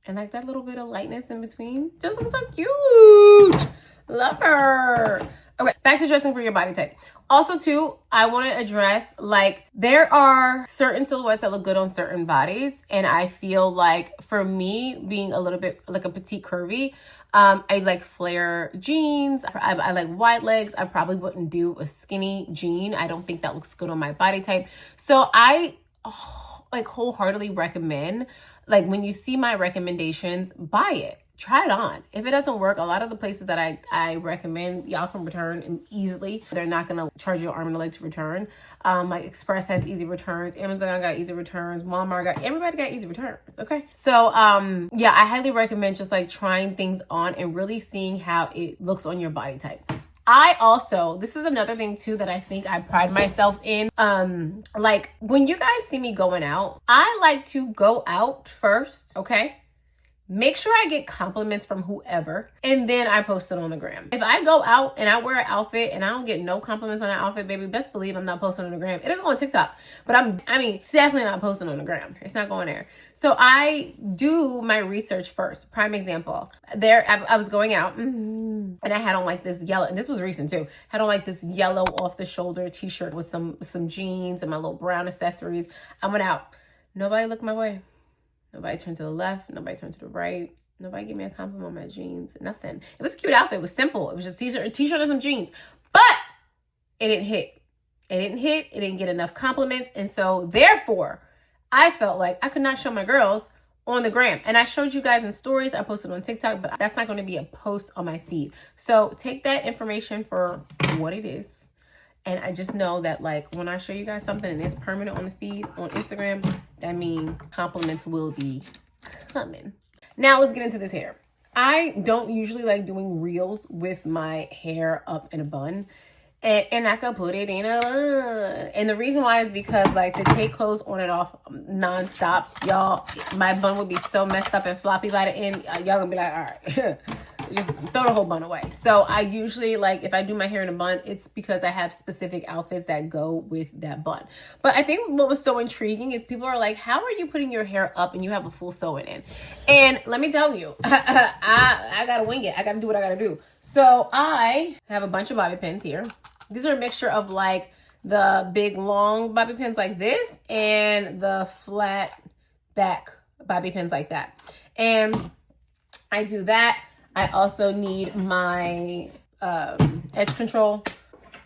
And, like, that little bit of lightness in between just looks so cute. Love her. Okay, back to dressing for your body type. Also, too, I want to address, like, there are certain silhouettes that look good on certain bodies. And I feel like, for me, being a little bit like a petite curvy, I like flare jeans. I like wide legs. I probably wouldn't do a skinny jean. I don't think that looks good on my body type. So I like wholeheartedly recommend, like, when you see my recommendations, buy it. Try it on. If it doesn't work, a lot of the places that I recommend, y'all can return easily. They're not going to charge you an arm and a leg to return. Like Express has easy returns. Amazon got easy returns. Walmart everybody got easy returns. Okay. So, yeah, I highly recommend just, like, trying things on and really seeing how it looks on your body type. This is another thing too that I think I pride myself in. Like, when you guys see me going out, I like to go out first. Okay. Make sure I get compliments from whoever, and then I post it on the gram. If I go out and I wear an outfit and I don't get no compliments on that outfit, baby, best believe I'm not posting on the gram. It'll go on TikTok, but definitely not posting on the gram. It's not going there. So I do my research first. Prime example. I was going out and I had on, like, this yellow, and this was recent too. Had on, like, this yellow off the shoulder t-shirt with some jeans and my little brown accessories. I went out. Nobody looked my way. Nobody turned to the left. Nobody turned to the right. Nobody gave me a compliment on my jeans. Nothing. It was a cute outfit. It was simple. It was just a t-shirt and some jeans. But it didn't hit. It didn't get enough compliments. And so, therefore, I felt like I could not show my girls on the gram. And I showed you guys in stories. I posted on TikTok, but that's not going to be a post on my feed. So take that information for what it is. And I just know that, like, when I show you guys something and it's permanent on the feed on Instagram, that means compliments will be coming. Now let's get into this hair. I don't usually like doing reels with my hair up in a bun. And I could put it in a bun. And the reason why is because, like, to take clothes on and off nonstop, y'all, my bun would be so messed up and floppy by the end. Y'all gonna be like, all right, just throw the whole bun away. So I usually, like, if I do my hair in a bun, it's because I have specific outfits that go with that bun. But I think what was so intriguing is people are like, how are you putting your hair up and you have a full sew-in in? And let me tell you, I gotta wing it. I gotta do what I gotta do. So I have a bunch of bobby pins here. These are a mixture of, like, the big long bobby pins like this and the flat back bobby pins like that. And I do that. I also need my edge control.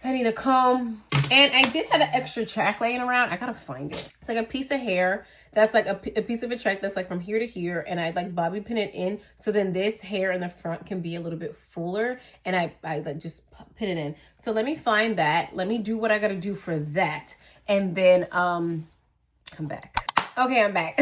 I need a comb. And I did have an extra track laying around. I gotta find it. It's like a piece of hair that's like a piece of a track that's like from here to here. And I like bobby pin it in. So then this hair in the front can be a little bit fuller. And I like just pin it in. So let me find that. Let me do what I gotta do for that. And then come back. Okay, I'm back.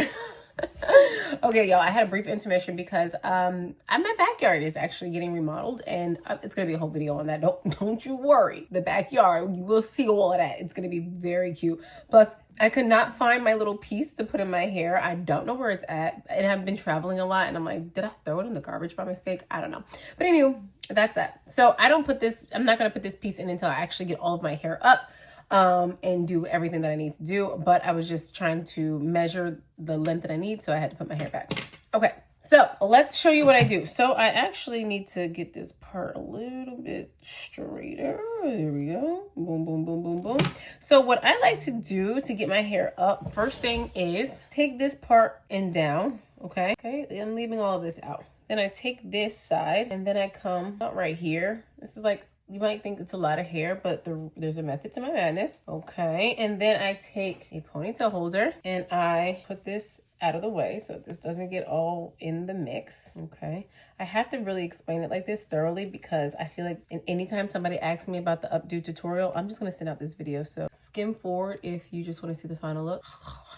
Okay, y'all, I had a brief intermission because my backyard is actually getting remodeled, and it's gonna be a whole video on that. Don't you worry. The backyard, you will see all of that. It's gonna be very cute. Plus, I could not find my little piece to put in my hair. I don't know where it's at, and I've been traveling a lot, and I'm like, did I throw it in the garbage by mistake? I don't know. But anyway, that's that. So I'm not gonna put this piece in until I actually get all of my hair up. And do everything that I need to do. But I was just trying to measure the length that I need, so I had to put my hair back. Okay, so let's show you what I do. So I actually need to get this part a little bit straighter. There we go. Boom, boom, boom, boom, boom. So what I like to do to get my hair up, first thing is take this part and down. Okay, I'm leaving all of this out. Then I take this side and then I come out right here. This is like, you might think it's a lot of hair, but there's a method to my madness. Okay, and then I take a ponytail holder and I put this out of the way so this doesn't get all in the mix. Okay, I have to really explain it like this thoroughly because I feel like anytime somebody asks me about the Updo tutorial, I'm just gonna send out this video. So skim forward if you just want to see the final look.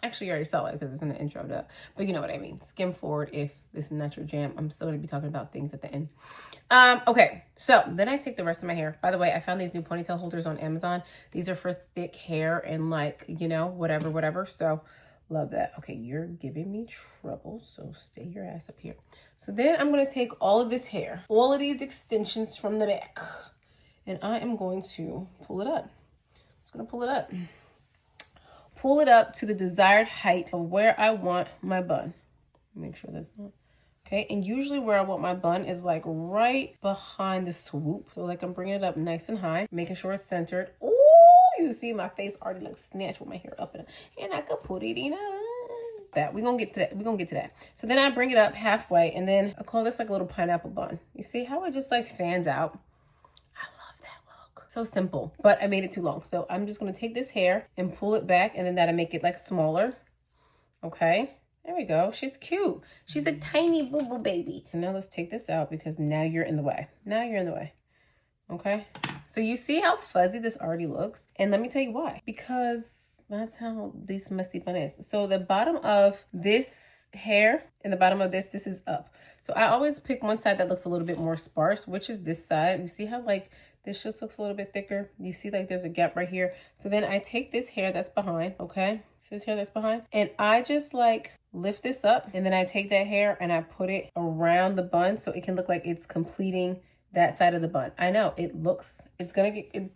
Actually, you already saw it because it's in the intro, but you know what I mean. Skim forward if this is not your jam. I'm still gonna be talking about things at the end. Okay, so then I take the rest of my hair. By the way, I found these new ponytail holders on Amazon. These are for thick hair and, like, you know, whatever. So love that. Okay, you're giving me trouble, so stay your ass up here. So then I'm gonna take all of this hair, all of these extensions from the back, and I am going to pull it up. Just gonna pull it up. Pull it up to the desired height of where I want my bun. Make sure that's not. Okay, and usually where I want my bun is like right behind the swoop. So like I'm bringing it up nice and high, making sure it's centered. Oh, you see my face already looks snatched with my hair up in it. And I could put it in that. We're gonna get to that. So then I bring it up halfway and then I call this like a little pineapple bun. You see how it just like fans out? I love that look. So simple, but I made it too long. So I'm just gonna take this hair and pull it back, and then that'll make it like smaller. Okay. There we go. She's cute. She's a tiny boo-boo baby. And now let's take this out because now you're in the way. Okay? So you see how fuzzy this already looks? And let me tell you why. Because that's how this messy bun is. So the bottom of this hair and the bottom of this is up. So I always pick one side that looks a little bit more sparse, which is this side. You see how like this just looks a little bit thicker? You see like there's a gap right here. So then I take this hair that's behind, okay? This hair that's behind, and I just like lift this up, and then I take that hair and I put it around the bun so it can look like it's completing that side of the bun. I know it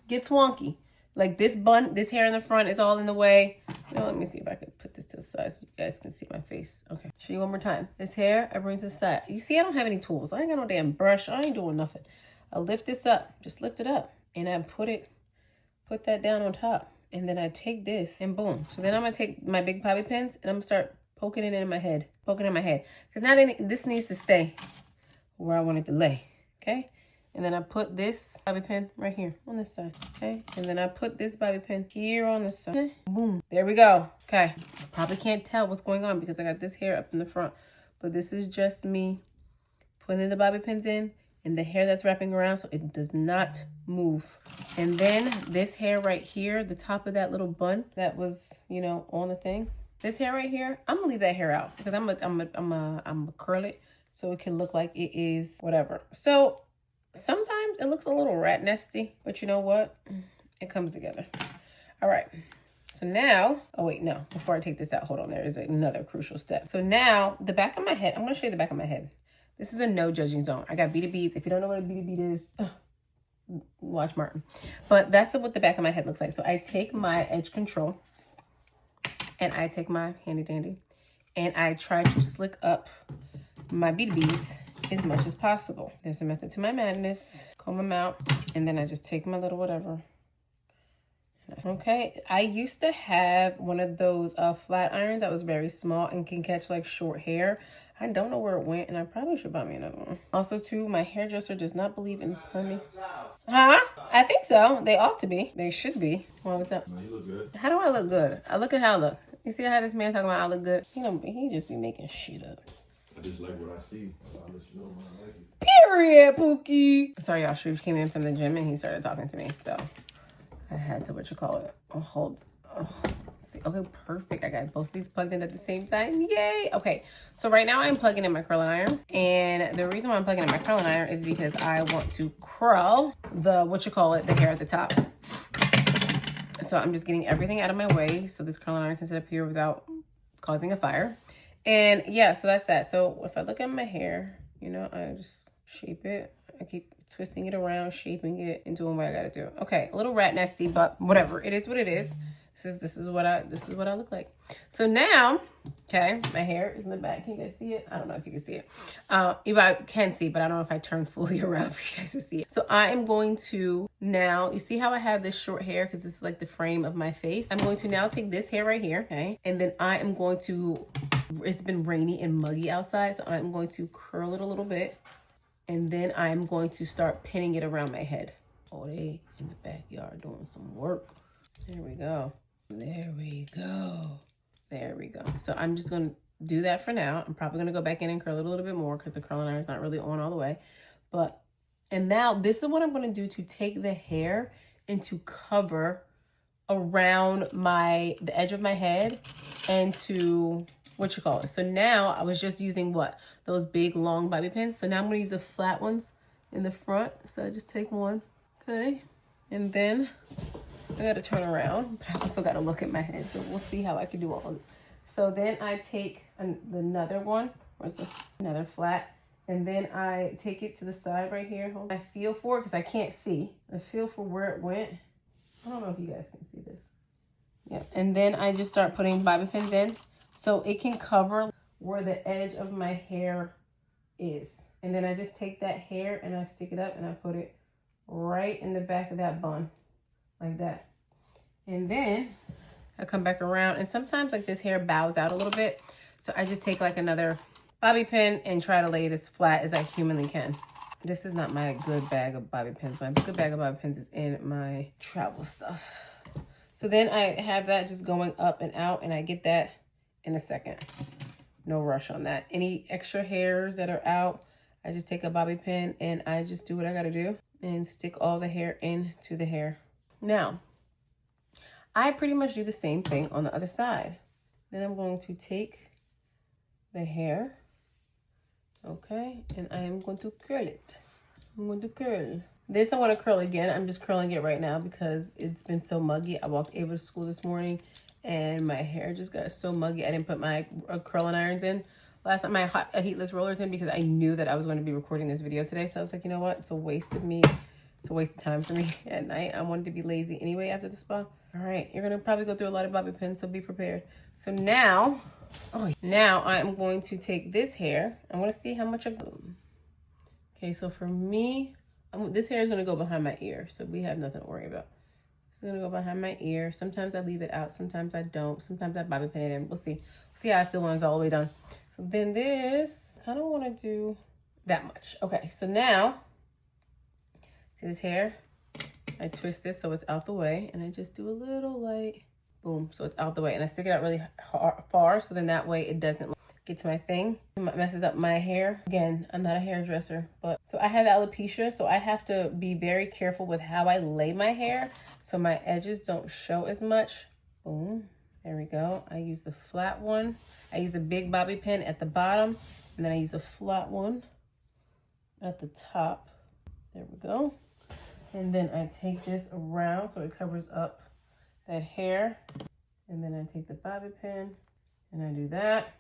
gets wonky. Like this hair in the front is all in the way. You know, let me see if I can put this to the side so you guys can see my face. Okay, show you one more time. This hair I bring to the side. You see I don't have any tools. I ain't got no damn brush. I ain't doing nothing. I lift this up, just lift it up, and I put that down on top. And then I take this and boom. So then I'm gonna take my big bobby pins and I'm gonna start poking it in my head. Because now this needs to stay where I want it to lay. Okay? And then I put this bobby pin right here on this side. Okay? And then I put this bobby pin here on this side. Okay? Boom. There we go. Okay. Probably can't tell what's going on because I got this hair up in the front. but this is just me putting the bobby pins in and the hair that's wrapping around so it does not move. And then this hair right here, the top of that little bun that was, you know, on the thing, this hair right here, I'm gonna leave that hair out because I'm gonna curl it so it can look like it is whatever. So sometimes it looks a little rat nesty, but you know what? It comes together. All right. So now, oh wait, no, before I take this out, hold on, there is another crucial step. So now the back of my head, I'm gonna show you the back of my head. This is a no judging zone. I got beaded beads. If you don't know what a beaded bead is, watch Martin. But that's what the back of my head looks like. So I take my edge control and I take my handy dandy and I try to slick up my beaded beads as much as possible. There's a method to my madness. Comb them out and then I just take my little whatever. Okay, I used to have one of those flat irons that was very small and can catch like short hair. I don't know where it went and I probably should buy me another one. Also too, my hairdresser does not believe in perming. Huh? I think so. They ought to be. They should be. Well, what's up? No, you look good. How do I look good? I look at how I look. You see how this man talking about I look good? He just be making shit up. I just like what I see, so I'll let you know when I like it. Period, Pookie. Sorry, y'all. Shreve came in from the gym and he started talking to me, so I had to, see. Okay, perfect. I got both these plugged in at the same time. Yay. Okay, so right now I'm plugging in my curling iron. And the reason why I'm plugging in my curling iron is because I want to curl the hair at the top. So I'm just getting everything out of my way so this curling iron can sit up here without causing a fire. And yeah, so that's that. So if I look at my hair, you know, I just shape it. I keep twisting it around, shaping it, and doing what I gotta do. Okay, a little rat nesty, but whatever. It is what it is. This is what I look like. So now, okay, my hair is in the back. Can you guys see it? I don't know if you can see it. I can see, but I don't know if I turn fully around for you guys to see it. So I am going to now, you see how I have this short hair because this is like the frame of my face. I'm going to now take this hair right here, okay, and then I am going to. It's been rainy and muggy outside, so I'm going to curl it a little bit. And then I'm going to start pinning it around my head. Oh, they in the backyard doing some work. There we go. There we go. There we go. So I'm just going to do that for now. I'm probably going to go back in and curl it a little bit more because the curling iron is not really on all the way. And now this is what I'm going to do to take the hair and to cover around the edge of my head and to... So now I was just using those big long bobby pins. So now I'm gonna use the flat ones in the front. So I just take one, okay? And then I gotta turn around, but I also gotta look at my head. So we'll see how I can do all this. So then I take another one, another flat, and then I take it to the side right here. I feel for it because I can't see. I feel for where it went. I don't know if you guys can see this. Yeah, and then I just start putting bobby pins in. So it can cover where the edge of my hair is. And then I just take that hair and I stick it up and I put it right in the back of that bun. Like that. And then I come back around. And sometimes like this hair bows out a little bit. So I just take like another bobby pin and try to lay it as flat as I humanly can. This is not my good bag of bobby pins. My good bag of bobby pins is in my travel stuff. So then I have that just going up and out and I get that in a second. No rush on that. Any extra hairs that are out, I just take a bobby pin and I just do what I gotta do and stick all the hair into the hair. Now, I pretty much do the same thing on the other side. Then I'm going to take the hair, okay, and I am going to curl it. I'm going to curl. This I want to curl again. I'm just curling it right now because it's been so muggy. I walked Ava to school this morning and my hair just got so muggy. I didn't put my curling irons in last night, my heatless rollers in, because I knew that I was going to be recording this video today. So I was like, you know what? It's a waste of time for me at night. I wanted to be lazy anyway after the spa. All right, you're gonna probably go through a lot of bobby pins, so be prepared. So now I'm going to take this hair. I want to see how much of them. Okay, so for me, this hair is gonna go behind my ear, so we have nothing to worry about. It's gonna go behind my ear. Sometimes I leave it out, sometimes I don't. Sometimes I bobby pin it in. We'll see. We'll see how I feel when it's all the way done. So then this, I don't want to do that much. Okay, so now, see this hair? I twist this so it's out the way, and I just do a little light boom, so it's out the way, and I stick it out really far, so then that way it doesn't get to my thing. It messes up my hair. Again, I'm not a hairdresser, but so I have alopecia, so I have to be very careful with how I lay my hair so my edges don't show as much. Boom, there we go. I use the flat one. I use a big bobby pin at the bottom, and then I use a flat one at the top. There we go. And then I take this around so it covers up that hair. And then I take the bobby pin and I do that.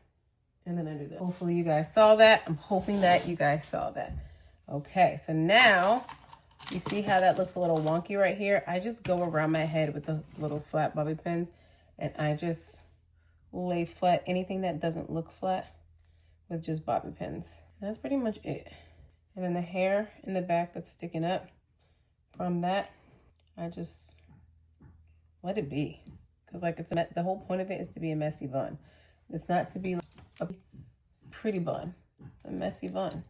And then I do that. Hopefully you guys saw that. I'm hoping that you guys saw that. Okay, so now you see how that looks a little wonky right here? I just go around my head with the little flat bobby pins and I just lay flat anything that doesn't look flat with just bobby pins. And that's pretty much it. And then the hair in the back that's sticking up from that, I just let it be. Because like the whole point of it is to be a messy bun. It's not to be like a pretty bun. It's a messy bun.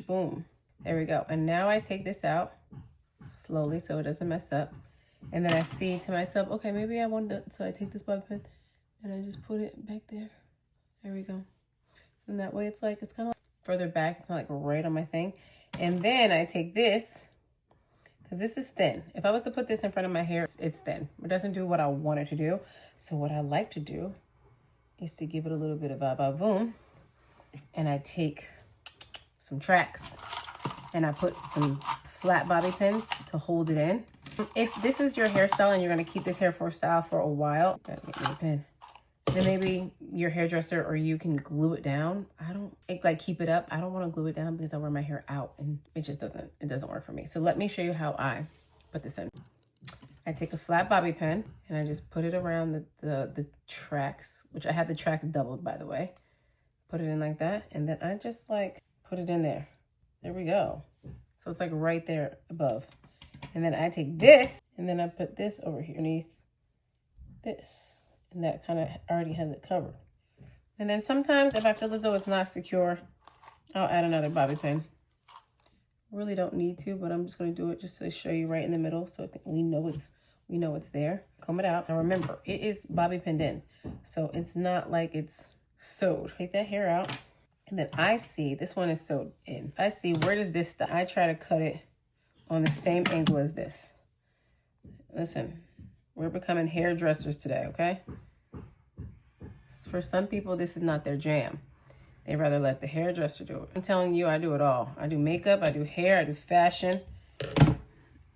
Boom. There we go. And now I take this out slowly so it doesn't mess up. And then I see to myself, okay, maybe I want to, so I take this bobby pin and I just put it back there. There we go. And that way it's kind of like further back. It's not like right on my thing. And then I take this, because this is thin. If I was to put this in front of my hair, it's thin. It doesn't do what I want it to do. So what I like to do is to give it a little bit of va-va-voom. And I take some tracks and I put some flat bobby pins to hold it in. If this is your hairstyle and you're going to keep this hairstyle for a while, gotta get me a pin. Then maybe your hairdresser or you can glue it down. I don't like keep it up. I don't want to glue it down because I wear my hair out and it doesn't work for me. So let me show you how I put this in. I take a flat bobby pin and I just put it around the tracks, which I have the tracks doubled, by the way. Put it in like that. And then I just like put it in there. There we go. So it's like right there above. And then I take this and then I put this over here underneath this. And that kind of already has it covered. And then sometimes if I feel as though it's not secure, I'll add another bobby pin. Really don't need to, but I'm just going to do it just to show you right in the middle so we know it's there. Comb it out. Now remember, it is bobby pinned in. So it's not like it's sewed. Take that hair out. And then I see, this one is sewed in. I see, where does this stop? I try to cut it on the same angle as this. Listen, we're becoming hairdressers today, okay? For some people, this is not their jam. They rather let the hairdresser do it. I'm telling you, I do it all. I do makeup, I do hair, I do fashion.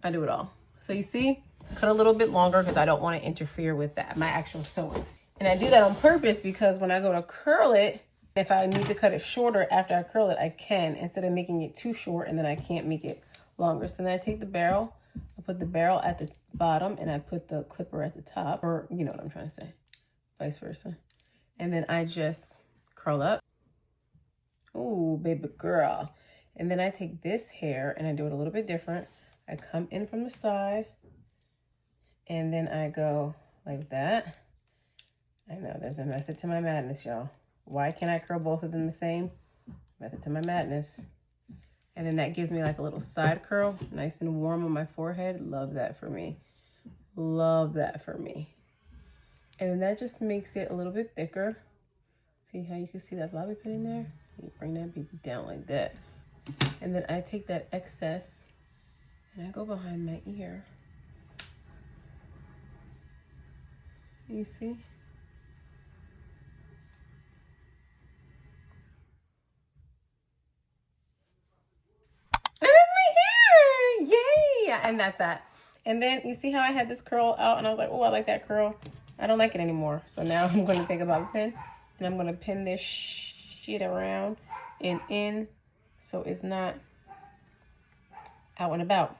I do it all. So you see, cut a little bit longer because I don't want to interfere with that, my actual sewing. And I do that on purpose because when I go to curl it, if I need to cut it shorter after I curl it, I can, instead of making it too short and then I can't make it longer. So then I take the barrel, I put the barrel at the bottom and I put the clipper at the top, or you know what I'm trying to say, vice versa. And then I just curl up. Ooh, baby girl. And then I take this hair and I do it a little bit different. I come in from the side and then I go like that. I know there's a method to my madness, y'all. Why can't I curl both of them the same? Method to my madness. And then that gives me like a little side curl, nice and warm on my forehead. Love that for me. Love that for me. And then that just makes it a little bit thicker. See how you can see that bobby pin in there? You bring that baby down like that. And then I take that excess and I go behind my ear. You see? And that's my hair! Yay! And that's that. And then you see how I had this curl out and I was like, oh, I like that curl. I don't like it anymore. So now I'm going to take a bobby pin and I'm going to pin this shit around and in so it's not out and about.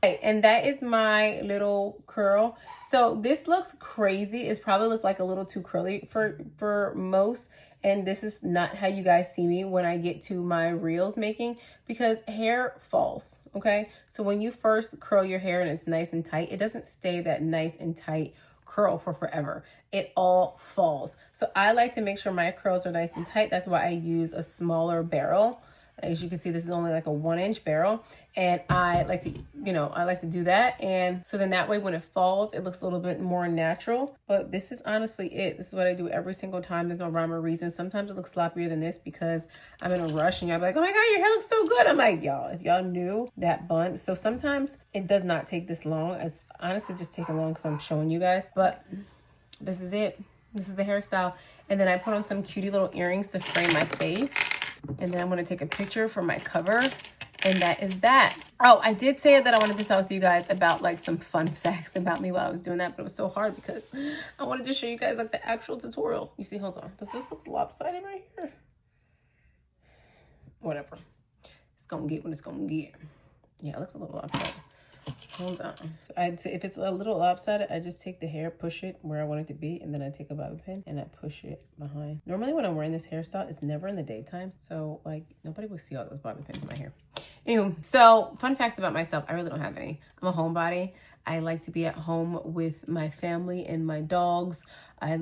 Okay, and that is my little curl. So this looks crazy. It's probably look like a little too curly for most. And this is not how you guys see me when I get to my reels making, because hair falls, okay? So when you first curl your hair and it's nice and tight, it doesn't stay that nice and tight curl for forever. It all falls. So I like to make sure my curls are nice and tight. That's why I use a smaller barrel. As you can see, this is only like a 1-inch barrel, and I like to, you know, I like to do that. And so then that way when it falls, it looks a little bit more natural. But this is honestly it. This is what I do every single time. There's no rhyme or reason. Sometimes it looks sloppier than this because I'm in a rush and y'all be like, oh my God, your hair looks so good. I'm like, y'all, if y'all knew that bun. So sometimes it does not take this long. It's honestly just taking long because I'm showing you guys. But this is it. This is the hairstyle. And then I put on some cutie little earrings to frame my face. And then I'm going to take a picture for my cover. And that is that. Oh, I did say that I wanted to talk to you guys about like some fun facts about me while I was doing that. But it was so hard because I wanted to show you guys like the actual tutorial. You see, hold on. Does this look lopsided right here? Whatever. It's going to get what it's going to get. Yeah, it looks a little lopsided. Hold on. If it's a little lopsided, I just take the hair, push it where I want it to be, and then I take a bobby pin and I push it behind. Normally when I'm wearing this hairstyle, it's never in the daytime, so like nobody will see all those bobby pins in my hair. Anywho, so fun facts about myself. I really don't have any. I'm a homebody. I like to be at home with my family and my dogs. I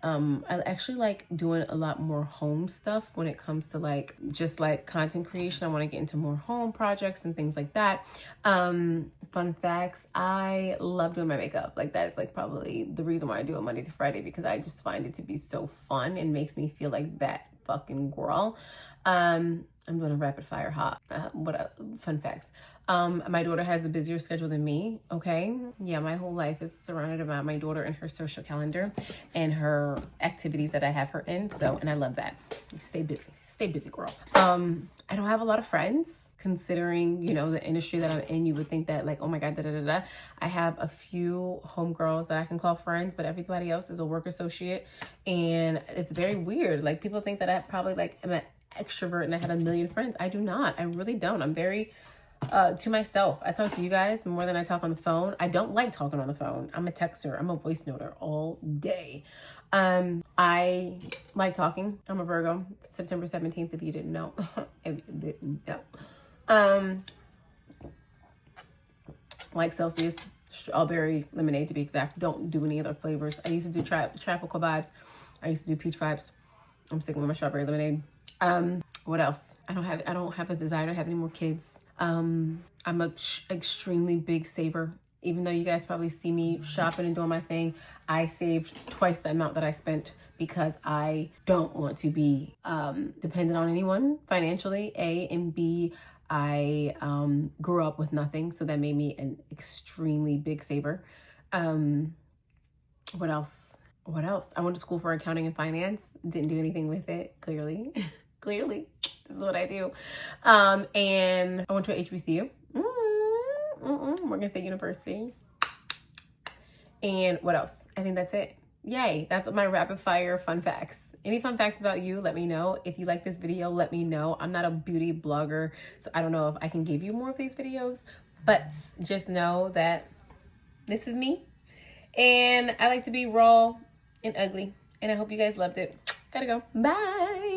actually like doing a lot more home stuff when it comes to like just like content creation. I want to get into more home projects and things like that. Fun facts, I love doing my makeup. Like that's like probably the reason why I do it Monday to Friday, because I just find it to be so fun and makes me feel like that fucking girl. I'm doing a rapid fire hop. Fun facts. My daughter has a busier schedule than me. Okay. Yeah. My whole life is surrounded about my daughter and her social calendar and her activities that I have her in. So, and I love that. Stay busy, girl. I don't have a lot of friends considering, you know, the industry that I'm in. You would think that like, oh my God, I have a few homegirls that I can call friends, but everybody else is a work associate. And it's very weird. Like people think that I probably like am an extrovert and I have a million friends. I do not. I really don't. I'm very to myself. I talk to you guys more than I talk on the phone. I don't like talking on the phone. I'm a texter. I'm a voice noter all day. I like talking. I'm a Virgo. September 17th, if you didn't know. If you didn't know. Like Celsius, strawberry lemonade to be exact. Don't do any other flavors. I used to do tropical vibes. I used to do peach vibes. I'm sticking with my strawberry lemonade. What else? I don't have a desire to have any more kids. I'm a extremely big saver. Even though you guys probably see me shopping and doing my thing, I saved twice the amount that I spent because I don't want to be dependent on anyone financially, A, and B, I grew up with nothing, so that made me an extremely big saver. What else? I went to school for accounting and finance. Didn't do anything with it, clearly. Clearly, this is what I do. And I went to a HBCU. Morgan State University. And what else? I think that's it. Yay, that's my rapid fire fun facts. Any fun facts about you, let me know. If you like this video, let me know. I'm not a beauty blogger, so I don't know if I can give you more of these videos, but just know that this is me. And I like to be raw and ugly. And I hope you guys loved it. Gotta go. Bye.